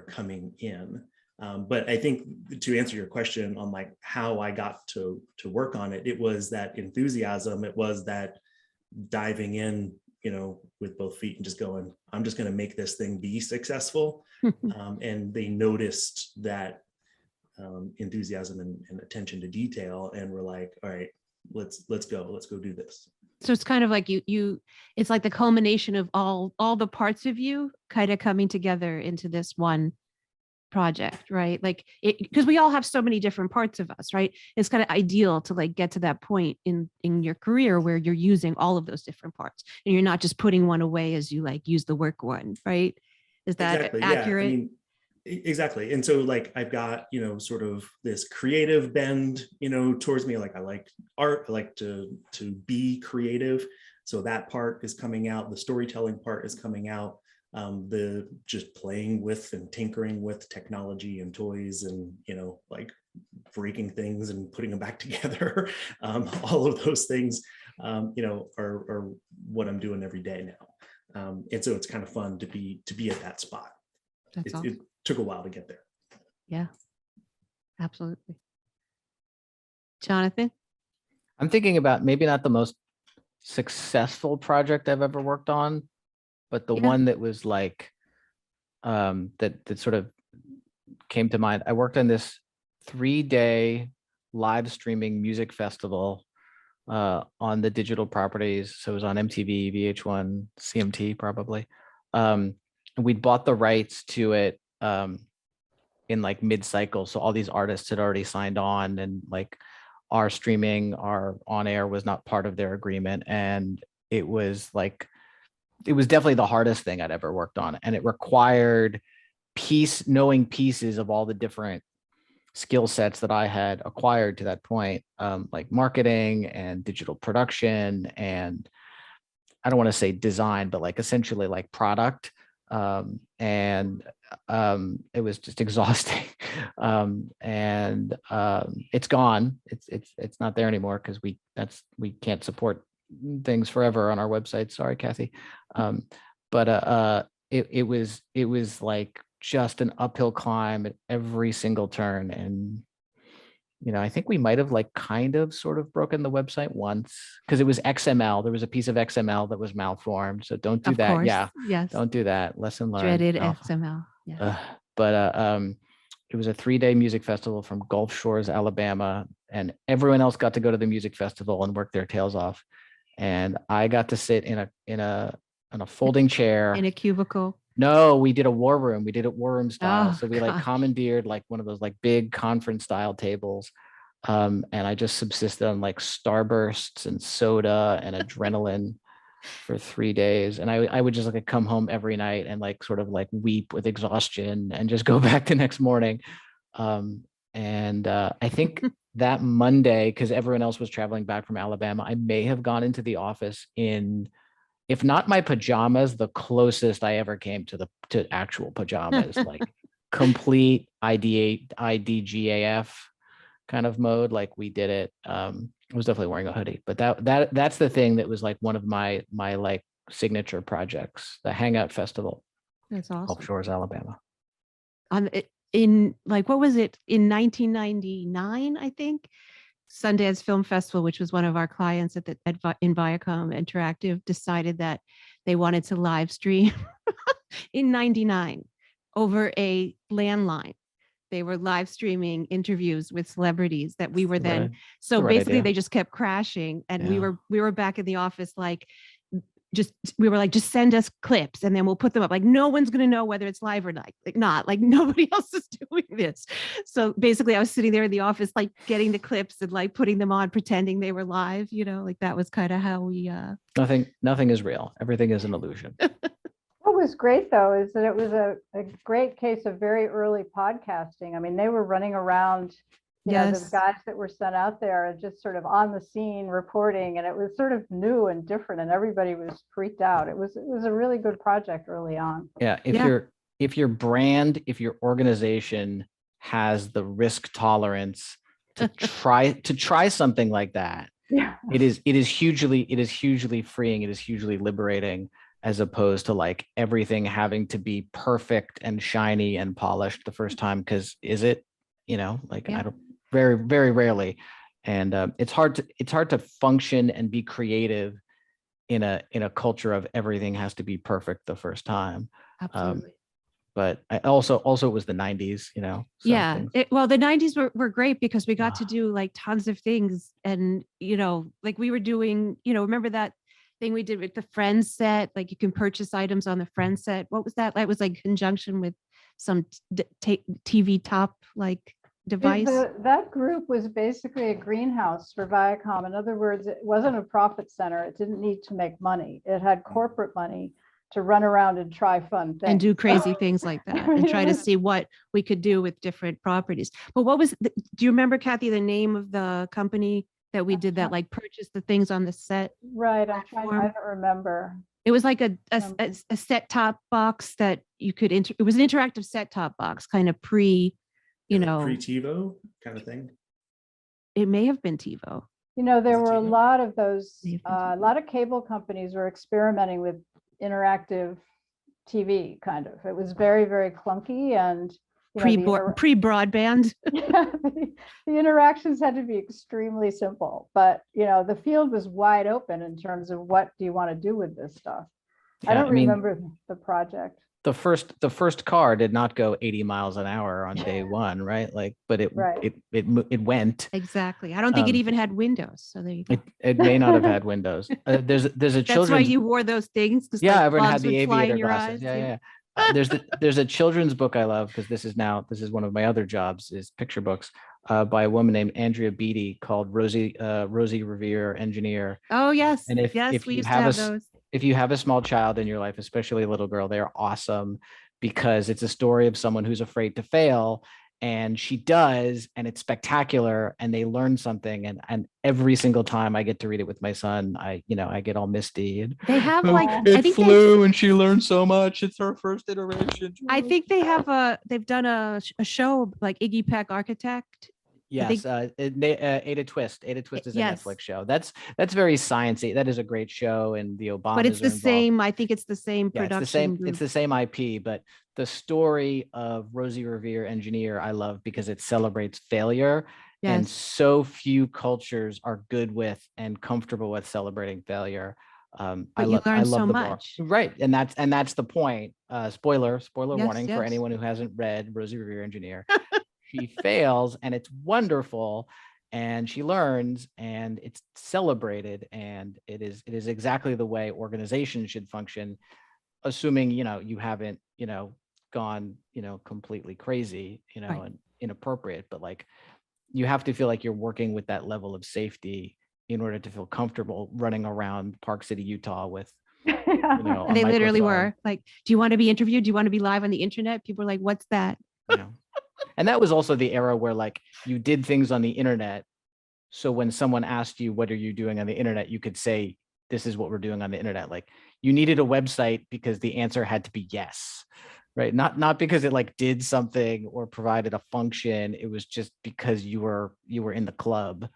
coming in. But I think to answer your question on like how I got to work on it, it was that enthusiasm. It was that diving in, with both feet and just going, I'm just going to make this thing be successful. And they noticed that enthusiasm and attention to detail, and we're like, all right, let's go do this. So it's kind of like it's like the culmination of all the parts of you kind of coming together into this one project, right? Like because we all have so many different parts of us, right? It's kind of ideal to like get to that point in your career where you're using all of those different parts and you're not just putting one away as you like use the work one, right? Is that exactly accurate? Yeah. I mean, exactly. And so like I've got sort of this creative bend towards me. Like I like art, I like to be creative, so that part is coming out. The storytelling part is coming out. The just playing with and tinkering with technology and toys and like breaking things and putting them back together, all of those things are what I'm doing every day now, and so it's kind of fun to be at that spot. That's awesome. It took a while to get there. Yeah, absolutely. Jonathan? I'm thinking about maybe not the most successful project I've ever worked on, but the one that was like, that sort of came to mind. I worked on this 3-day live streaming music festival on the digital properties. So it was on MTV, VH1, CMT probably. And we'd bought the rights to it in like mid-cycle. So all these artists had already signed on, and like our streaming, our on air was not part of their agreement. And it was definitely the hardest thing I'd ever worked on. And it required knowing pieces of all the different skill sets that I had acquired to that point, like marketing and digital production. And I don't want to say design, but like essentially like product. And it was just exhausting. And it's gone. It's not there anymore because we can't support things forever on our website. Sorry, Kathy. But it was like just an uphill climb at every single turn. And I think we might have like kind of sort of broken the website once because it was XML. There was a piece of XML that was malformed. So don't do that. Yeah. Yes. Don't do that. Lesson learned. Dreaded XML. Yeah. But it was a 3-day music festival from Gulf Shores, Alabama, and everyone else got to go to the music festival and work their tails off. And I got to sit in a folding chair. In a cubicle. No, we did a war room. We did it war room style. Oh, so we like commandeered like one of those like big conference style tables. And I just subsisted on like Starbursts and soda and adrenaline for 3 days. And I would just like come home every night and like sort of like weep with exhaustion and just go back the next morning. I think that Monday, because everyone else was traveling back from Alabama, I may have gone into the office in, if not my pajamas, the closest I ever came to actual pajamas, like complete IDGAF kind of mode. Like we did it. I was definitely wearing a hoodie, but that's the thing that was like one of my like signature projects, the Hangout Festival, That's awesome. Gulf Shores, Alabama. In like, what was it, in 1999, I think, Sundance Film Festival, which was one of our clients in Viacom Interactive, decided that they wanted to live stream in 99 over a landline. They were live streaming interviews with celebrities that we were then. So basically they just kept crashing, and we were back in the office like, we were like, just send us clips and then we'll put them up. Like, no one's going to know whether it's live or not, like nobody else is doing this. So basically I was sitting there in the office, like getting the clips and like putting them on, pretending they were live, like that was kind of how we, nothing is real. Everything is an illusion. What was great though, is that it was a great case of very early podcasting. I mean, they were running around, the guys that were sent out there and just sort of on the scene reporting, and it was sort of new and different, and everybody was freaked out. It was a really good project early on. Yeah, if your brand, if your organization has the risk tolerance to try something like that, it is hugely freeing. It is hugely liberating, as opposed to like everything having to be perfect and shiny and polished the first time. Because I don't. Very, very rarely. And it's hard to function and be creative in a culture of everything has to be perfect the first time. Absolutely. But I also it was the 90s, the 90s were great because we got to do like tons of things. And, like we were doing, remember that thing we did with the Friends set? Like you can purchase items on the Friends set. What was that? That was like conjunction with some TV top like device. That group was basically a greenhouse for Viacom. In other words, it wasn't a profit center. It didn't need to make money. It had corporate money to run around and try fun things and do crazy things like that and try to see what we could do with different properties. But do you remember, Kathy, the name of the company that we did that, like purchase the things on the set? Right. I don't remember. It was like a set top box that you could it was an interactive set top box, kind of pre-TiVo kind of thing. It may have been TiVo. There were a lot of those, a lot of cable companies were experimenting with interactive TV kind of. It was very, very clunky and pre-broadband. The interactions had to be extremely simple, but the field was wide open in terms of what do you want to do with this stuff. I don't remember the project. The first car did not go 80 miles an hour on day one, right? Like, but it went. Exactly. I don't think it even had windows. So there you go. It may not have had windows. There's a children's. That's why you wore those things. Yeah, everyone had the aviator glasses. Yeah. There's a children's book I love, because this is one of my other jobs, is picture books by a woman named Andrea Beatty, called Rosie Revere Engineer. Oh yes, and if we used to have those. If you have a small child in your life, especially a little girl, they are awesome, because it's a story of someone who's afraid to fail, and she does, and it's spectacular, and they learn something. And every single time I get to read it with my son, I get all misty. And they have it flew and she learned so much. It's her first iteration. I think they've done a show like Iggy Peck Architect. Yes, Ada Twist. Ada Twist is a Netflix show. That's very sciencey. That is a great show, and the Obamas. But it's the same. I think it's the same production. It's the same IP, but the story of Rosie Revere Engineer I love because it celebrates failure, and so few cultures are good with and comfortable with celebrating failure. I love so much. Right, and that's the point. Spoiler warning for anyone who hasn't read Rosie Revere Engineer. She fails, and it's wonderful, and she learns, and it's celebrated, and it is exactly the way organizations should function, assuming you haven't gone completely crazy and inappropriate, but like you have to feel like you're working with that level of safety in order to feel comfortable running around Park City, Utah with they literally were like, do you want to be interviewed? Do you want to be live on the internet? People were like, what's that? And that was also the era where like you did things on the internet. So when someone asked you, what are you doing on the internet? You could say, this is what we're doing on the internet. Like you needed a website because the answer had to be yes, right? Not because it like did something or provided a function. It was just because you were in the club.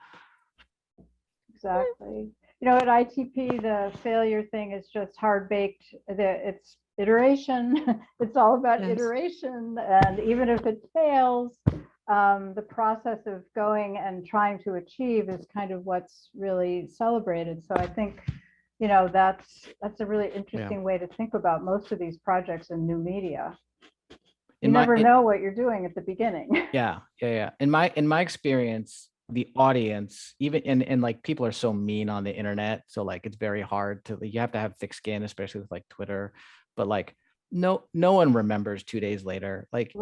Exactly. you know, at ITP, the failure thing is just hard baked. It's iteration. It's all about Yes. iteration. And even if it fails, the process of going and trying to achieve is kind of what's really celebrated. So I think, you know, that's a really interesting way to think about most of these projects in new media. You never know what you're doing at the beginning. Yeah. In my experience, the audience, even and like people are so mean on the internet, so like it's very hard to, you have to have thick skin, especially with like Twitter. But like no one remembers 2 days later. Like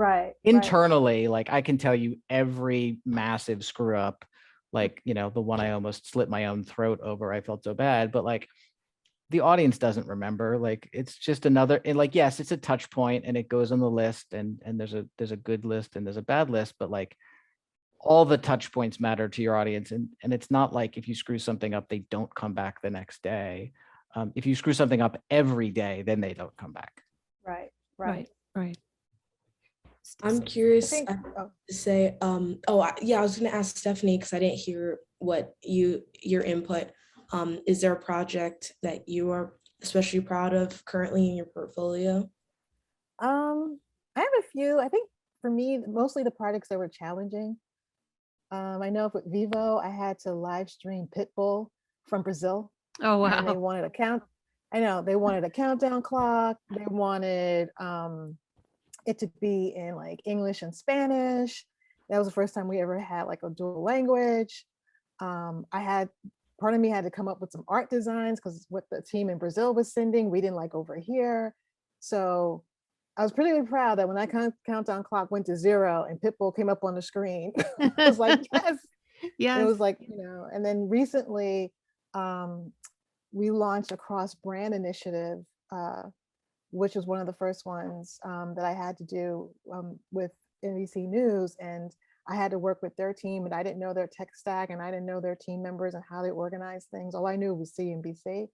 internally, like I can tell you every massive screw up, like, you know, the one I almost slit my own throat over, I felt so bad, but like the audience doesn't remember. Like it's just another, and like, yes, it's a touch point and it goes on the list, and there's a good list and there's a bad list, but like all the touch points matter to your audience. And it's not like if you screw something up, they don't come back the next day. If you screw something up every day, then they don't come back. Right. I'm curious to say, I was going to ask Stephanie because I didn't hear what your input. Is there a project that you are especially proud of currently in your portfolio? I have a few. I think for me, mostly the projects that were challenging. I know with Vivo, I had to live stream Pitbull from Brazil. Oh, wow. And they wanted a count. I know they wanted a countdown clock. They wanted it to be in like English and Spanish. That was the first time we ever had like a dual language. Part of me had to come up with some art designs because what the team in Brazil was sending, we didn't like over here. So I was pretty proud that when that countdown clock went to 0 and Pitbull came up on the screen, I was like, yes. It was like, you know, and then recently we launched a cross-brand initiative, which was one of the first ones that I had to do with NBC News. And I had to work with their team, and I didn't know their tech stack, and I didn't know their team members and how they organize things. All I knew was CNBC,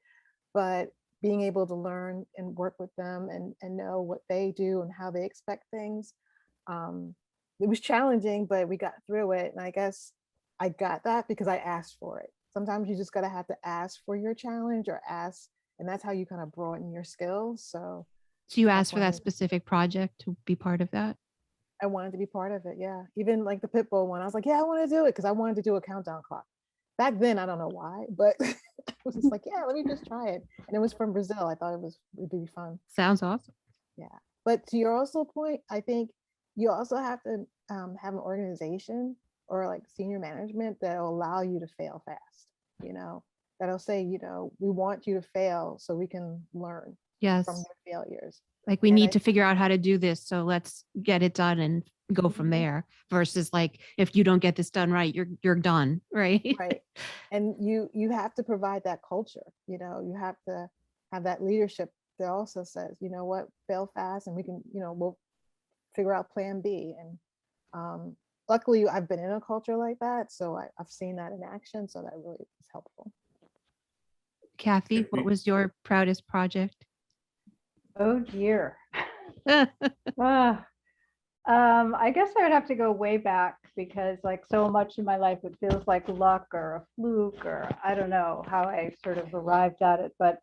but being able to learn and work with them and know what they do and how they expect things. It was challenging, but we got through it. And I guess I got that because I asked for it. Sometimes you just gotta have to ask for your challenge or ask, and that's how you kind of broaden your skills. So you asked for that specific project to be part of that? I wanted to be part of it, yeah. Even like the Pitbull one, I was like, yeah, I want to do it because I wanted to do a countdown clock. Back then, I don't know why, but it was just like, yeah, let me just try it. And it was from Brazil. I thought it'd be fun. Sounds awesome. Yeah, but to your also point, I think you also have to have an organization or like senior management that'll allow you to fail fast, you know, that'll say, you know, we want you to fail so we can learn from your failures. Like we need to figure out how to do this. So let's get it done and go from there versus like, if you don't get this done right, you're done. Right. Right. And you have to provide that culture, you know, you have to have that leadership that also says, you know what, fail fast and we can, you know, we'll figure out plan B. And luckily I've been in a culture like that. So I've seen that in action. So that really is helpful. Kathy, what was your proudest project? Oh dear. I guess I would have to go way back because like so much in my life, it feels like luck or a fluke, or I don't know how I sort of arrived at it, but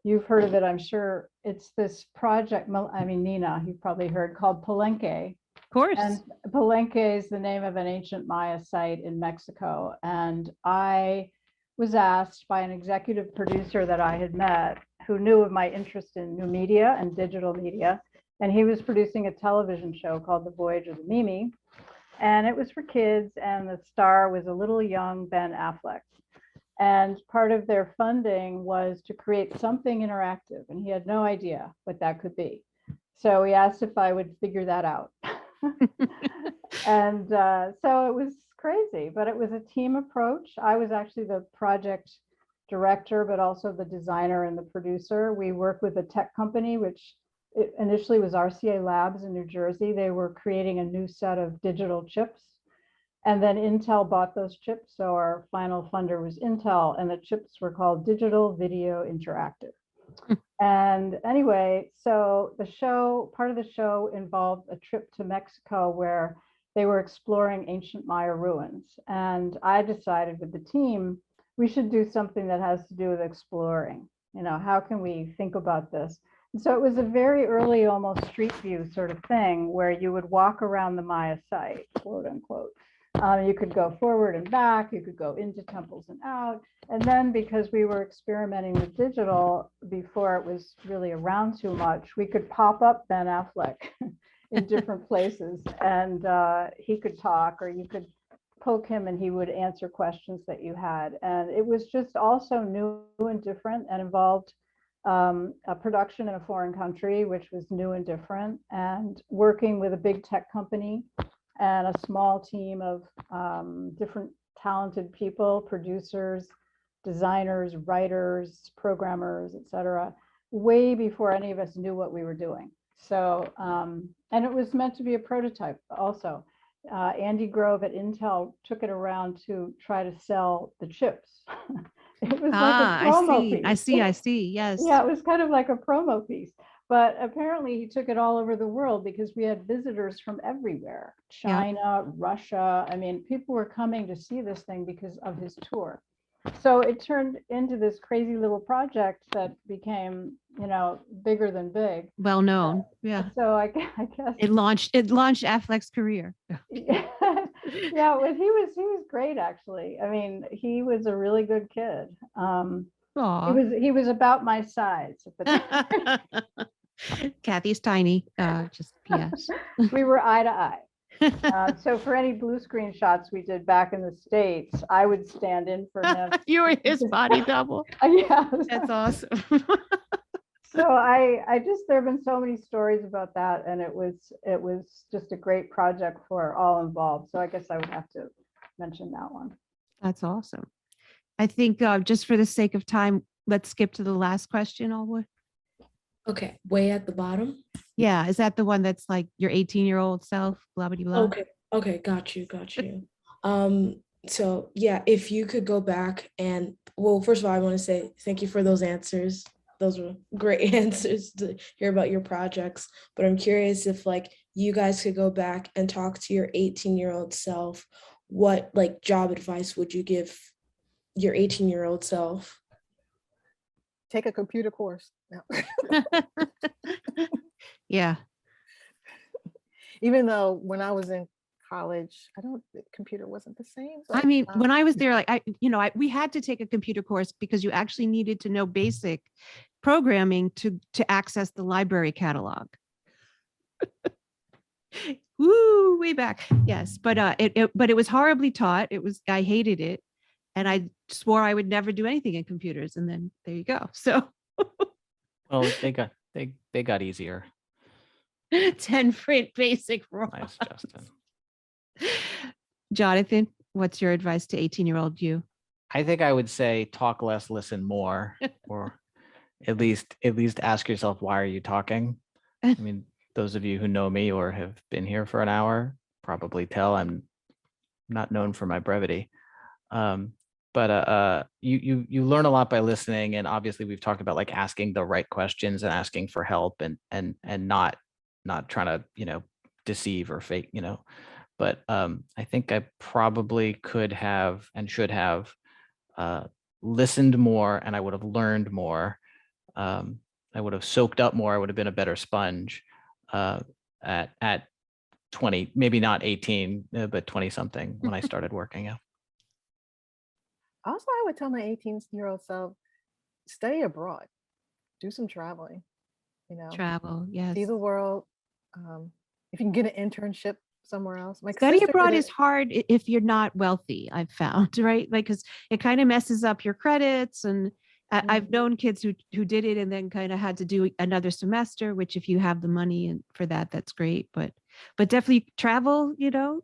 you've heard of it, I'm sure. It's this project, I mean, Nina, you've probably heard, called Palenque. Of course. And Palenque is the name of an ancient Maya site in Mexico. And I was asked by an executive producer that I had met who knew of my interest in new media and digital media. And he was producing a television show called The Voyage of the Mimi. And it was for kids, and the star was a little young Ben Affleck. And part of their funding was to create something interactive. And he had no idea what that could be. So he asked if I would figure that out. And so it was crazy, but it was a team approach. I was actually the project director, but also the designer and the producer. We worked with a tech company, which initially was RCA Labs in New Jersey. They were creating a new set of digital chips. And then Intel bought those chips. So our final funder was Intel, and the chips were called Digital Video Interactive. And anyway, so the show, part of the show involved a trip to Mexico where they were exploring ancient Maya ruins. And I decided with the team, we should do something that has to do with exploring. You know, how can we think about this? And so it was a very early, almost street view sort of thing where you would walk around the Maya site, quote unquote. You could go forward and back, you could go into temples and out. And then because we were experimenting with digital before it was really around too much, we could pop up Ben Affleck in different places, and he could talk, or you could poke him and he would answer questions that you had. And it was just also new and different, and involved a production in a foreign country, which was new and different, and working with a big tech company and a small team of different talented people, producers, designers, writers, programmers, etc., way before any of us knew what we were doing. So, and it was meant to be a prototype also. Andy Grove at Intel took it around to try to sell the chips. It was like a promo piece. I see. Yes. Yeah, it was kind of like a promo piece. But apparently he took it all over the world because we had visitors from everywhere. China, Russia. I mean, people were coming to see this thing because of his tour. So it turned into this crazy little project that became, you know, bigger than big. Well known. Yeah. So I guess it launched Affleck's career. Yeah, well, he was great, actually. I mean, he was a really good kid. He was about my size at the time. Kathy's tiny. Just PS. We were eye to eye. So for any blue screen shots we did back in the States, I would stand in for him. You were his body double. Yeah, that's awesome. So I just, there have been so many stories about that, and it was just a great project for all involved. So I guess I would have to mention that one. That's awesome. I think just for the sake of time, let's skip to the last question, Alwood. Okay, way at the bottom. Yeah, is that the one that's like your 18-year-old self, blah, blah, blah? Okay, got you. So yeah, if you could go back and, well, first of all, I want to say thank you for those answers. Those were great answers to hear about your projects. But I'm curious if like you guys could go back and talk to your 18-year-old self, what like job advice would you give your 18-year-old self? Take a computer course. No. Yeah. Even though when I was in college, the computer wasn't the same. But, I mean, when I was there, like we had to take a computer course because you actually needed to know basic programming to access the library catalog. Woo, way back. Yes, but it was horribly taught. I hated it, and I swore I would never do anything in computers. And then there you go. So, well, they got easier. 10 basic rules. Nice, Justin. Jonathan, what's your advice to 18-year-old you? I think I would say talk less, listen more, or at least ask yourself, why are you talking? I mean, those of you who know me or have been here for an hour probably tell I'm not known for my brevity. But you learn a lot by listening, and obviously we've talked about like asking the right questions and asking for help, and not trying to deceive or fake, but I think I probably could have and should have listened more, and I would have learned more. I would have soaked up more. I would have been a better sponge at 20, maybe not 18, but 20 something when I started working. Yeah. Also, I would tell my 18-year-old self, study abroad, do some traveling, Travel, yes. See the world. If you can get an internship somewhere else. Study abroad is hard if you're not wealthy, I've found, right? Like, because it kind of messes up your credits. And I've known kids who did it and then kind of had to do another semester, which if you have the money and for that, that's great. But definitely travel,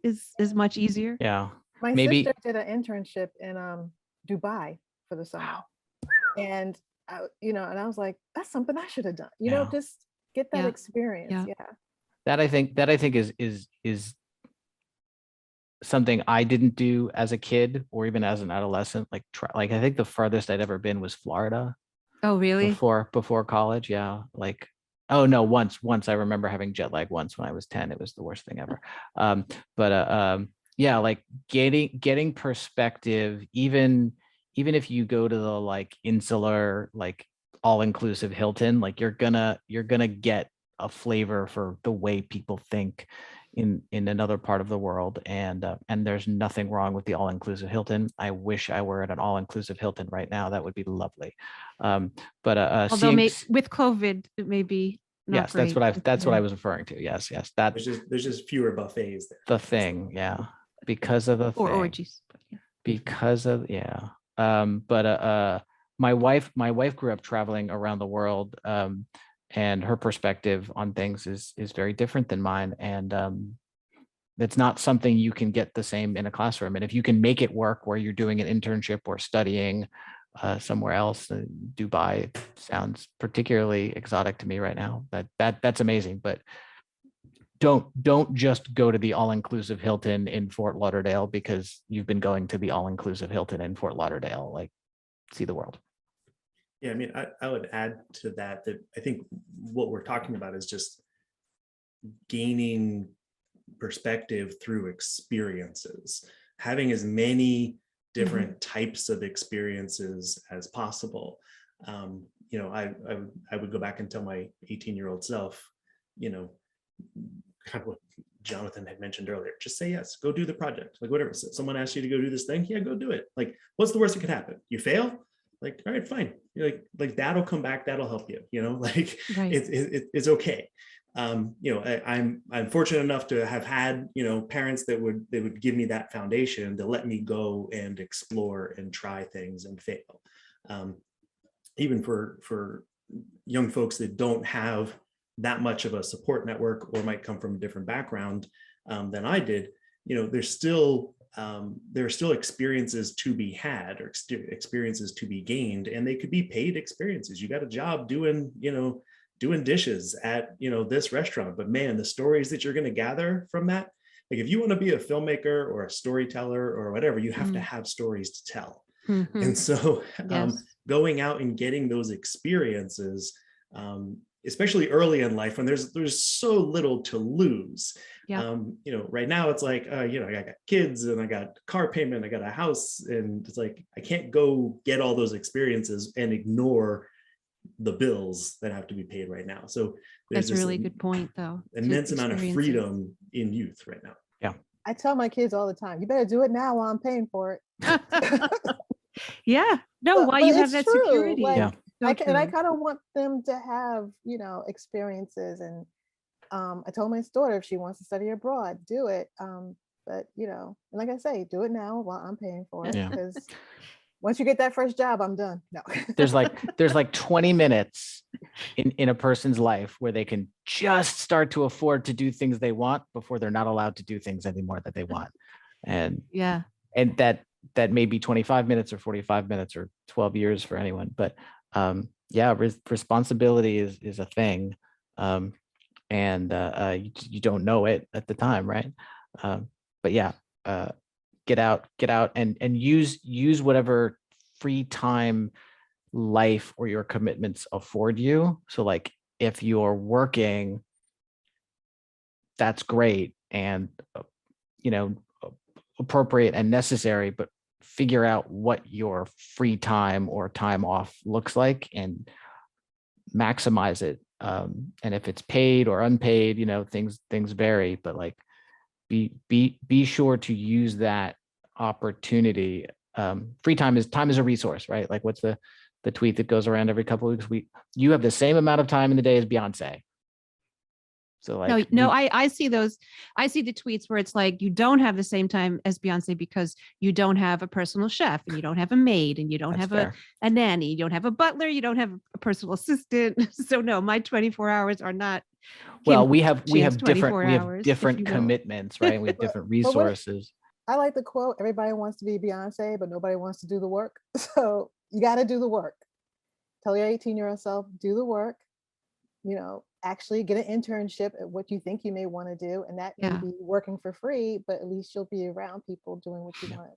is much easier. Yeah. My sister did an internship in Dubai for the summer. Wow. And and I was like, that's something I should have done. Just get that experience. Yeah. That I think is something I didn't do as a kid or even as an adolescent. Like I think the farthest I'd ever been was Florida. Oh, really? Before college, yeah. Like, oh no, once I remember having jet lag once when I was 10. It was the worst thing ever. Yeah, like getting perspective, even even if you go to the like insular, like all-inclusive Hilton, like you're gonna get a flavor for the way people think in another part of the world. And there's nothing wrong with the all-inclusive Hilton. I wish I were at an all-inclusive Hilton right now. That would be lovely. But Although with COVID, it may be not yes, that's great. what I was referring to. Yes, that's There's just fewer buffets there. the thing. Yeah, because of the or thing. orgies. But yeah. Because of my wife grew up traveling around the world, and her perspective on things is very different than mine, and it's not something you can get the same in a classroom. And if you can make it work where you're doing an internship or studying somewhere else, Dubai sounds particularly exotic to me right now. That's amazing. But don't just go to the all-inclusive Hilton in Fort Lauderdale because you've been going to the all-inclusive Hilton in Fort Lauderdale. Like, see the world. Yeah, I mean, I would add to that I think what we're talking about is just gaining perspective through experiences, having as many different types of experiences as possible. You know, I would go back and tell my 18-year-old self, you know, kind of what Jonathan had mentioned earlier, just say yes, go do the project, like whatever. So someone asks you to go do this thing, yeah, go do it. Like, what's the worst that could happen? You fail? Like, all right, fine. You're like that'll come back, that'll help you, you know, like Right. It's okay. You know, I'm fortunate enough to have had, you know, parents that would give me that foundation to let me go and explore and try things and fail. Even for young folks that don't have that much of a support network or might come from a different background than I did, you know, there are still experiences to be had or experiences to be gained, and they could be paid experiences. You got a job doing dishes at, you know, this restaurant, but man, the stories that you're going to gather from that, like if you want to be a filmmaker or a storyteller or whatever, you have to have stories to tell. And so Yes. going out and getting those experiences, especially early in life when there's so little to lose. Yeah. You know, right now it's like, you know, I got kids and I got car payment, I got a house, and it's like, I can't go get all those experiences and ignore the bills that have to be paid right now. So there's That's a really good point, though. immense amount of experience it. freedom in youth right now. Yeah. I tell my kids all the time, you better do it now while I'm paying for it. Yeah. No, But while you have it's that true. security. Like, Yeah. So I true. kind of want them to have, you know, experiences. And I told my daughter if she wants to study abroad, do it. But, you know, like I say, do it now while I'm paying for it. Yeah. Because once you get that first job, I'm done. No. There's like 20 minutes in a person's life where they can just start to afford to do things they want before they're not allowed to do things anymore that they want. And Yeah. and that may be 25 minutes or 45 minutes or 12 years for anyone. But yeah, responsibility is a thing. And you don't know it at the time, right? But yeah, get out and use whatever free time life or your commitments afford you. So like if you're working, that's great and you know, appropriate and necessary, but figure out what your free time or time off looks like and maximize it. And if it's paid or unpaid, you know, things vary, but like be sure to use that opportunity. Free time is a resource, right? Like what's the tweet that goes around every couple of weeks? You have the same amount of time in the day as Beyonce. So like no, I see those. I see the tweets where it's like you don't have the same time as Beyonce because you don't have a personal chef and you don't have a maid and you don't have a nanny, you don't have a butler, you don't have a personal assistant. So no, my 24 hours are not. Well, we have different hours, commitments, right? We have different resources. I like the quote, everybody wants to be Beyonce, but nobody wants to do the work. So you got to do the work. Tell your 18-year-old self, do the work, you know, actually get an internship at what you think you may want to do. And that may be working for free, but at least you'll be around people doing what you want.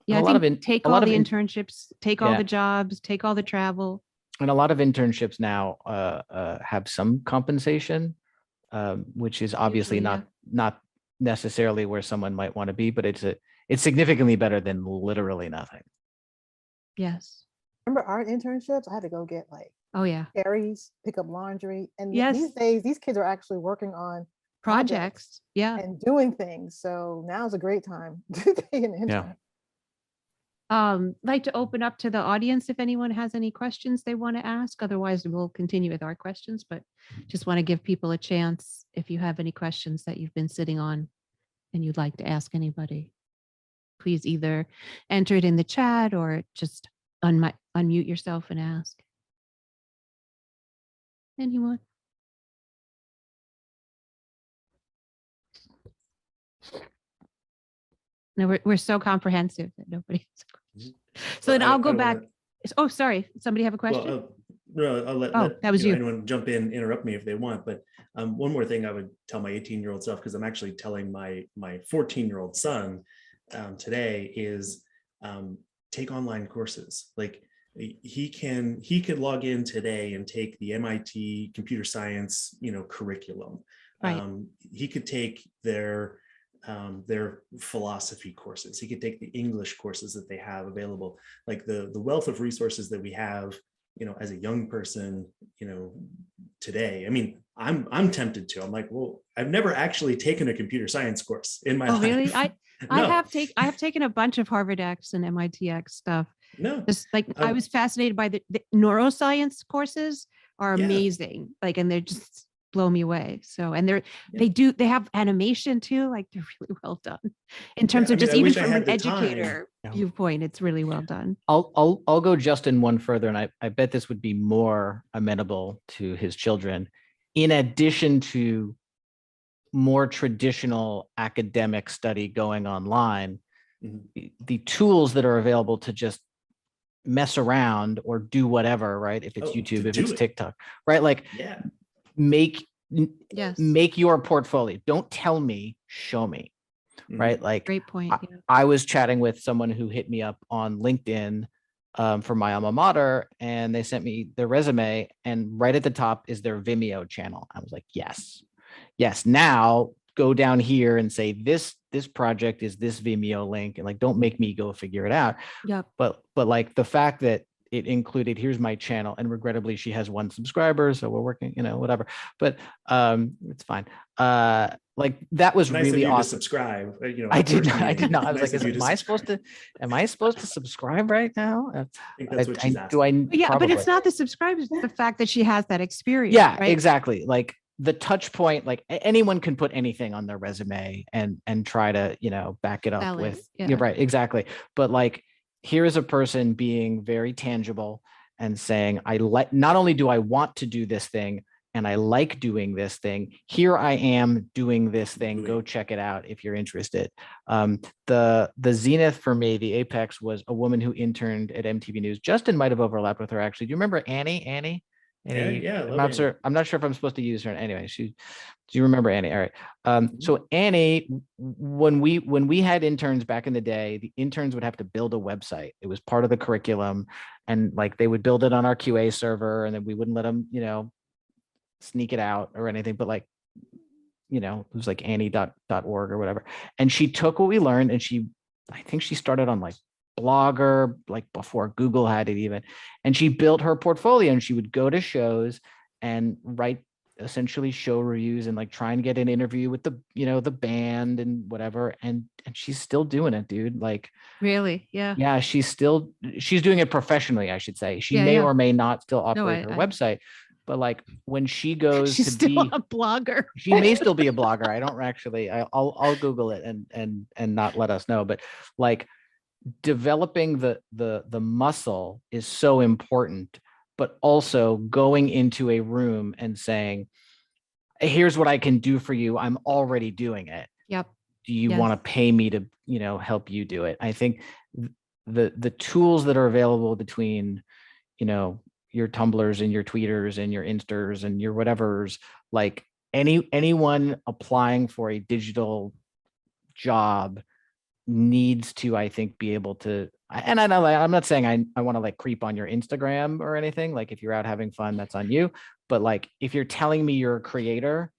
Yeah, I think take all the internships, take all the jobs, take all the travel. And a lot of internships now have some compensation, which is obviously not necessarily where someone might want to be, but it's significantly better than literally nothing. Yes. Remember our internships? I had to go get like Oh yeah. berries, pick up laundry. And Yes. these days, these kids are actually working on Projects. Yeah. and doing things. So now's a great time to be an intern. Like to open up to the audience if anyone has any questions they want to ask. Otherwise, we'll continue with our questions, but just want to give people a chance if you have any questions that you've been sitting on and you'd like to ask anybody. Please either enter it in the chat or just unmute yourself and ask. Anyone? No, we're so comprehensive that nobody. So then I'll go back. Oh, sorry. Somebody have a question? Well, no, I'll let, that was you. Anyone jump in, interrupt me if they want. But one more thing I would tell my 18-year-old self, because I'm actually telling my 14-year-old son today, is take online courses. Like he could log in today and take the MIT computer science, curriculum. Right. He could take their philosophy courses. He could take the English courses that they have available. Like the wealth of resources that we have, as a young person, today. I mean, I'm tempted to. I'm like, well, I've never actually taken a computer science course in my life. Really? I No. have taken a bunch of Harvard X and MIT X stuff. No. Just like I was fascinated by the neuroscience courses are Yeah. amazing. Like, and they're just blow me away. So, and they have animation too. Like they're really well done in terms of just even from an educator viewpoint, it's really well done. I'll go Justin one further, and I bet this would be more amenable to his children. In addition to more traditional academic study going online, the tools that are available to just mess around or do whatever, right? If it's YouTube, if it's TikTok, right? Like, make your portfolio. Don't tell me, show me, right? Like, great point. I was chatting with someone who hit me up on LinkedIn for my alma mater, and they sent me their resume, and right at the top is their Vimeo channel. I was like, yes. Now go down here and say this project is this Vimeo link, and like, don't make me go figure it out. But like the fact that it included, here's my channel, and regrettably she has 1 subscriber, so we're working, whatever, but it's fine. Like that was nice really of you awesome. To subscribe. I did not. I was like, am I supposed to subscribe right now? I think that's what she's asking. But it's not the subscribe, it's the fact that she has that experience. Yeah, right? Exactly. Like the touch point, like anyone can put anything on their resume and try to, back it up with, you're right. Exactly. But like, here is a person being very tangible and saying, not only do I want to do this thing and I like doing this thing, here I am doing this thing. Go check it out if you're interested. The zenith for me, the apex, was a woman who interned at MTV News. Justin might have overlapped with her, actually. Do you remember Annie? Annie? Yeah. I'm not sure if I'm supposed to use her anyway. Do you remember Annie? All right. So Annie, when we had interns back in the day, the interns would have to build a website. It was part of the curriculum, and like they would build it on our QA server, and then we wouldn't let them, sneak it out or anything. But like, it was like Annie.org or whatever. And she took what we learned, and I think she started on like Blogger, like before Google had it even, and she built her portfolio, and she would go to shows and write essentially show reviews and like try and get an interview with the the band and whatever, and she's still doing it, dude. Like, really? Yeah, she's doing it professionally, I should say. She may or may not still operate her website, but like when she goes she's still a blogger. She may still be a blogger. I don't actually. I'll Google it and not let us know, but like, developing the muscle is so important, but also going into a room and saying, here's what I can do for you. I'm already doing it. Yep. Do you want to pay me to, help you do it? I think the tools that are available between, your Tumblrs and your Tweeters and your Instars and your whatever's, like anyone applying for a digital job needs to, I think, be able to, and I'm not saying I want to like creep on your Instagram or anything. Like, if you're out having fun, that's on you. But like, if you're telling me you're a creator,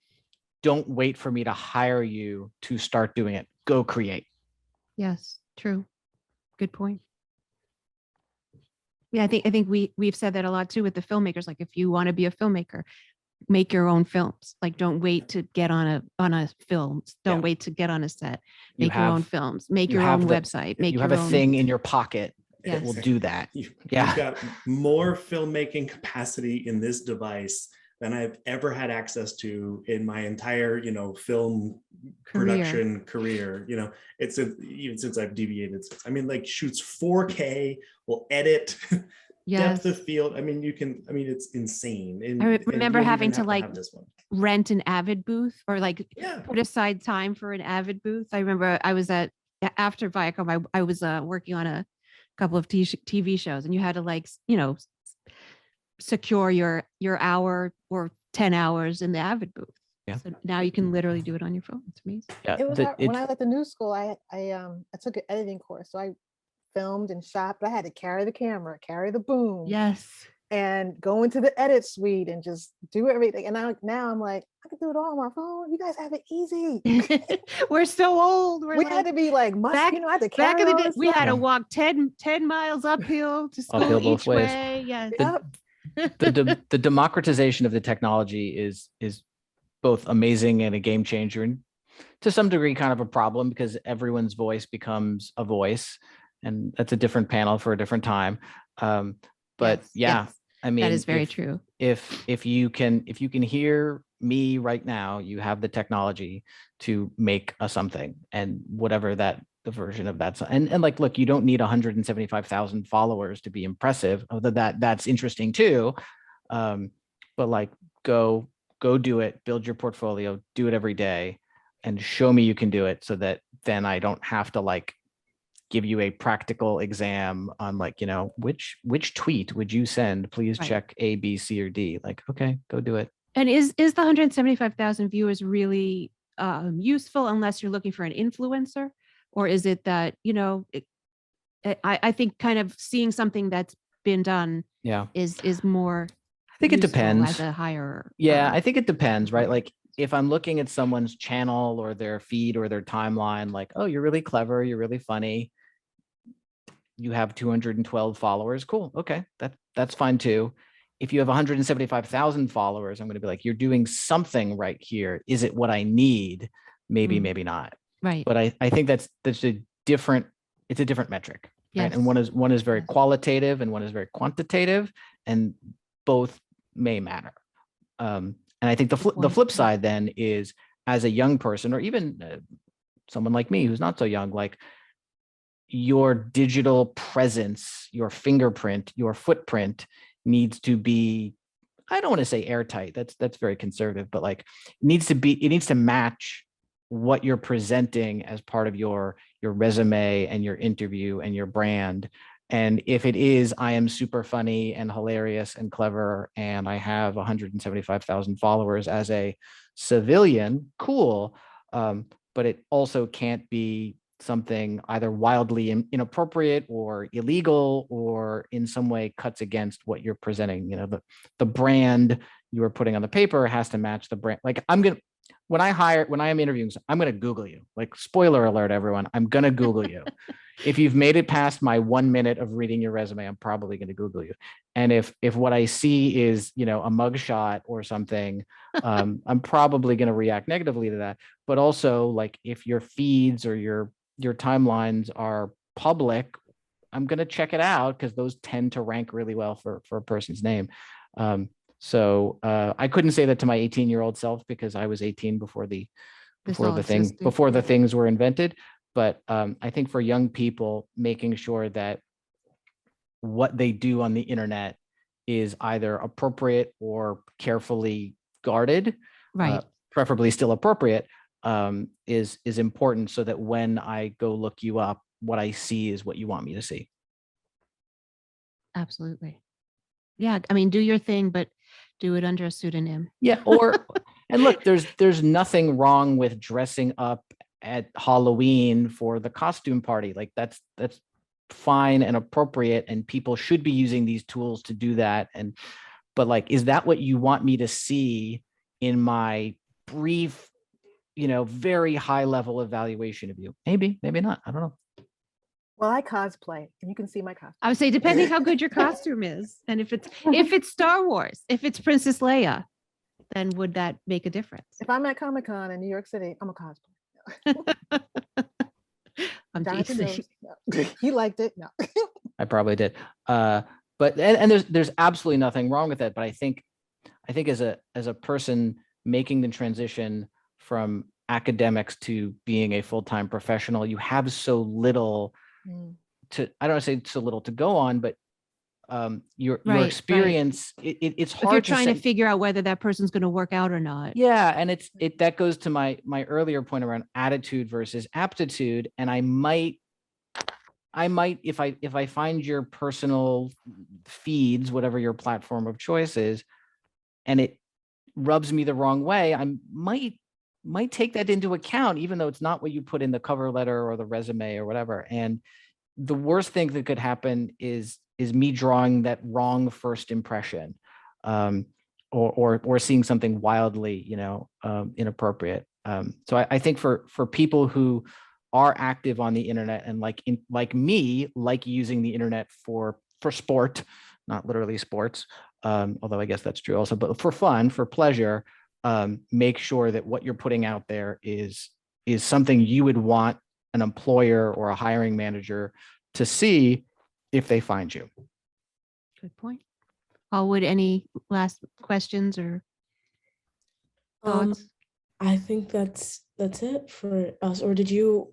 don't wait for me to hire you to start doing it. Go create. Yes, true. Good point. Yeah, I think we've said that a lot too with the filmmakers. Like, if you want to be a filmmaker, make your own films. Like, don't wait to get on a film. Don't Yeah. wait to get on a set. You Make your own have- films. Make you your have own the- website. Make You your have a own thing in your pocket that will Yes. do that. You've Yeah. got more filmmaking capacity in this device than I've ever had access to in my entire, film production career. It's even since I've deviated. I mean, like, shoots 4K, will edit, Yes. depth of field. I mean, it's insane. And, I and you remember don't having even to have like have this one. rent an Avid booth, or like Yeah. put aside time for an Avid booth. I remember I was after Viacom, I was working on a couple of TV shows, and you had to like, secure your hour or 10 hours in the Avid booth. Yeah. So now you can literally do it on your phone. It's amazing. Yeah. It was the- hard. When I it's- was at the new school, I took an editing course. So I filmed and shot, but I had to carry the camera, carry the boom, Yes. and go into the edit suite and just do everything. And now I'm like, I can do it all on my phone. You guys have it easy. We're so old. We had to be like, back- I had to back carry in the all day, this we had stuff. to walk 10 miles uphill to school Uphill both each ways. way. Yes. Yep. the democratization of the technology is both amazing and a game changer, and to some degree kind of a problem, because everyone's voice becomes a voice, and that's a different panel for a different time. But Yes, yeah, yes, I mean, that is very if- true. If you can hear me right now, you have the technology to make a something, and whatever the version of that. And like, look, you don't need 175,000 followers to be impressive. Although that's interesting too. But like, go do it, build your portfolio, do it every day, and show me you can do it, so that then I don't have to like give you a practical exam on like, which tweet would you send? Please Right. check A, B, C, or D. Like, okay, go do it. And is the 175,000 viewers really useful unless you're looking for an influencer? Or is it that, I think kind of seeing something that's been done Yeah. is more I think it useful depends. as a higher. Yeah, I think it depends, right? Like, if I'm looking at someone's channel or their feed or their timeline, like, oh, you're really clever, you're really funny, you have 212 followers, cool, okay, that's fine too. If you have 175,000 followers, I'm going to be like, you're doing something right here. Is it what I need? Maybe, maybe not. Right. But I think that's a different metric. Right? Yes. And one is very qualitative and one is very quantitative, and both may matter. And I think the flip side then is, as a young person, or even someone like me who's not so young, like, your digital presence, your fingerprint, your footprint needs to be, I don't want to say airtight, that's very conservative, but like, it needs to match what you're presenting as part of your resume and your interview and your brand. And if it is, I am super funny and hilarious and clever, and I have 175,000 followers as a civilian, cool. But it also can't be something either wildly inappropriate or illegal, or in some way cuts against what you're presenting. The brand you are putting on the paper has to match the brand. Like, when I am interviewing, I'm going to Google you. Like, spoiler alert, everyone, I'm going to Google you. If you've made it past my 1 minute of reading your resume, I'm probably going to Google you. And if what I see is, a mugshot or something, I'm probably going to react negatively to that. But also, like, if your feeds or your timelines are public, I'm going to check it out, because those tend to rank really well for a person's name. So I couldn't say that to my 18-year-old self, because I was 18 before the things were invented. But I think for young people, making sure that what they do on the internet is either appropriate or carefully guarded, Right. preferably still appropriate, is important, so that when I go look you up, what I see is what you want me to see. Absolutely. Yeah. I mean, do your thing, but do it under a pseudonym. Yeah. And look, there's nothing wrong with dressing up at Halloween for the costume party. Like, that's fine and appropriate, and people should be using these tools to do that. But like, is that what you want me to see in my brief, very high level evaluation of you? Maybe not. I don't know. Well, I cosplay, and you can see my costume. I would say, depending how good your costume is, and if it's Star Wars, if it's Princess Leia, then would that make a difference? If I'm at Comic-Con in New York City, I'm a cosplay. I'm Jonathan teasing. knows. No. He liked it. No. I probably did. But there's absolutely nothing wrong with it. But I think as a person making the transition from academics to being a full-time professional, you have so little I don't want to say so little to go on, but your experience, it's hard. If you're trying to figure out whether that person's going to work out or not. Yeah. And that goes to my earlier point around attitude versus aptitude. And I might, if I find your personal feeds, whatever your platform of choice is, and it rubs me the wrong way, I might take that into account, even though it's not what you put in the cover letter or the resume or whatever. And the worst thing that could happen is me drawing that wrong first impression, or seeing something wildly, inappropriate. So I think for people who are active on the internet and like me, like using the internet for sport, not literally sports, although I guess that's true also, but for fun, for pleasure, make sure that what you're putting out there is something you would want an employer or a hiring manager to see if they find you. Good point. Hallwood, any last questions or thoughts? I think that's it for us. Or did you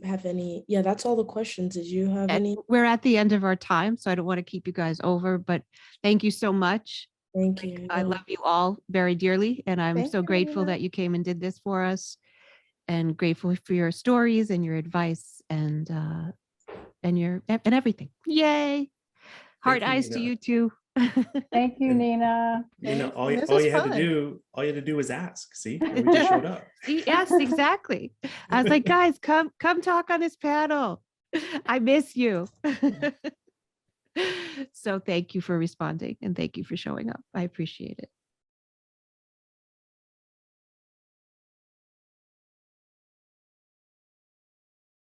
have any? Yeah, that's all the questions. Did you have any? We're at the end of our time, so I don't want to keep you guys over, but thank you so much. Thank you. I love you all very dearly, and I'm Thank so you, grateful Nina. that you came and did this for us, and grateful for your stories and your advice and everything. Yay! Heart eyes to you too. Thank you, Nina. All This you was had to fun. do was ask. See, we just showed up. Yes, exactly. I was like, guys, come talk on this panel. I miss you. So thank you for responding and thank you for showing up. I appreciate it.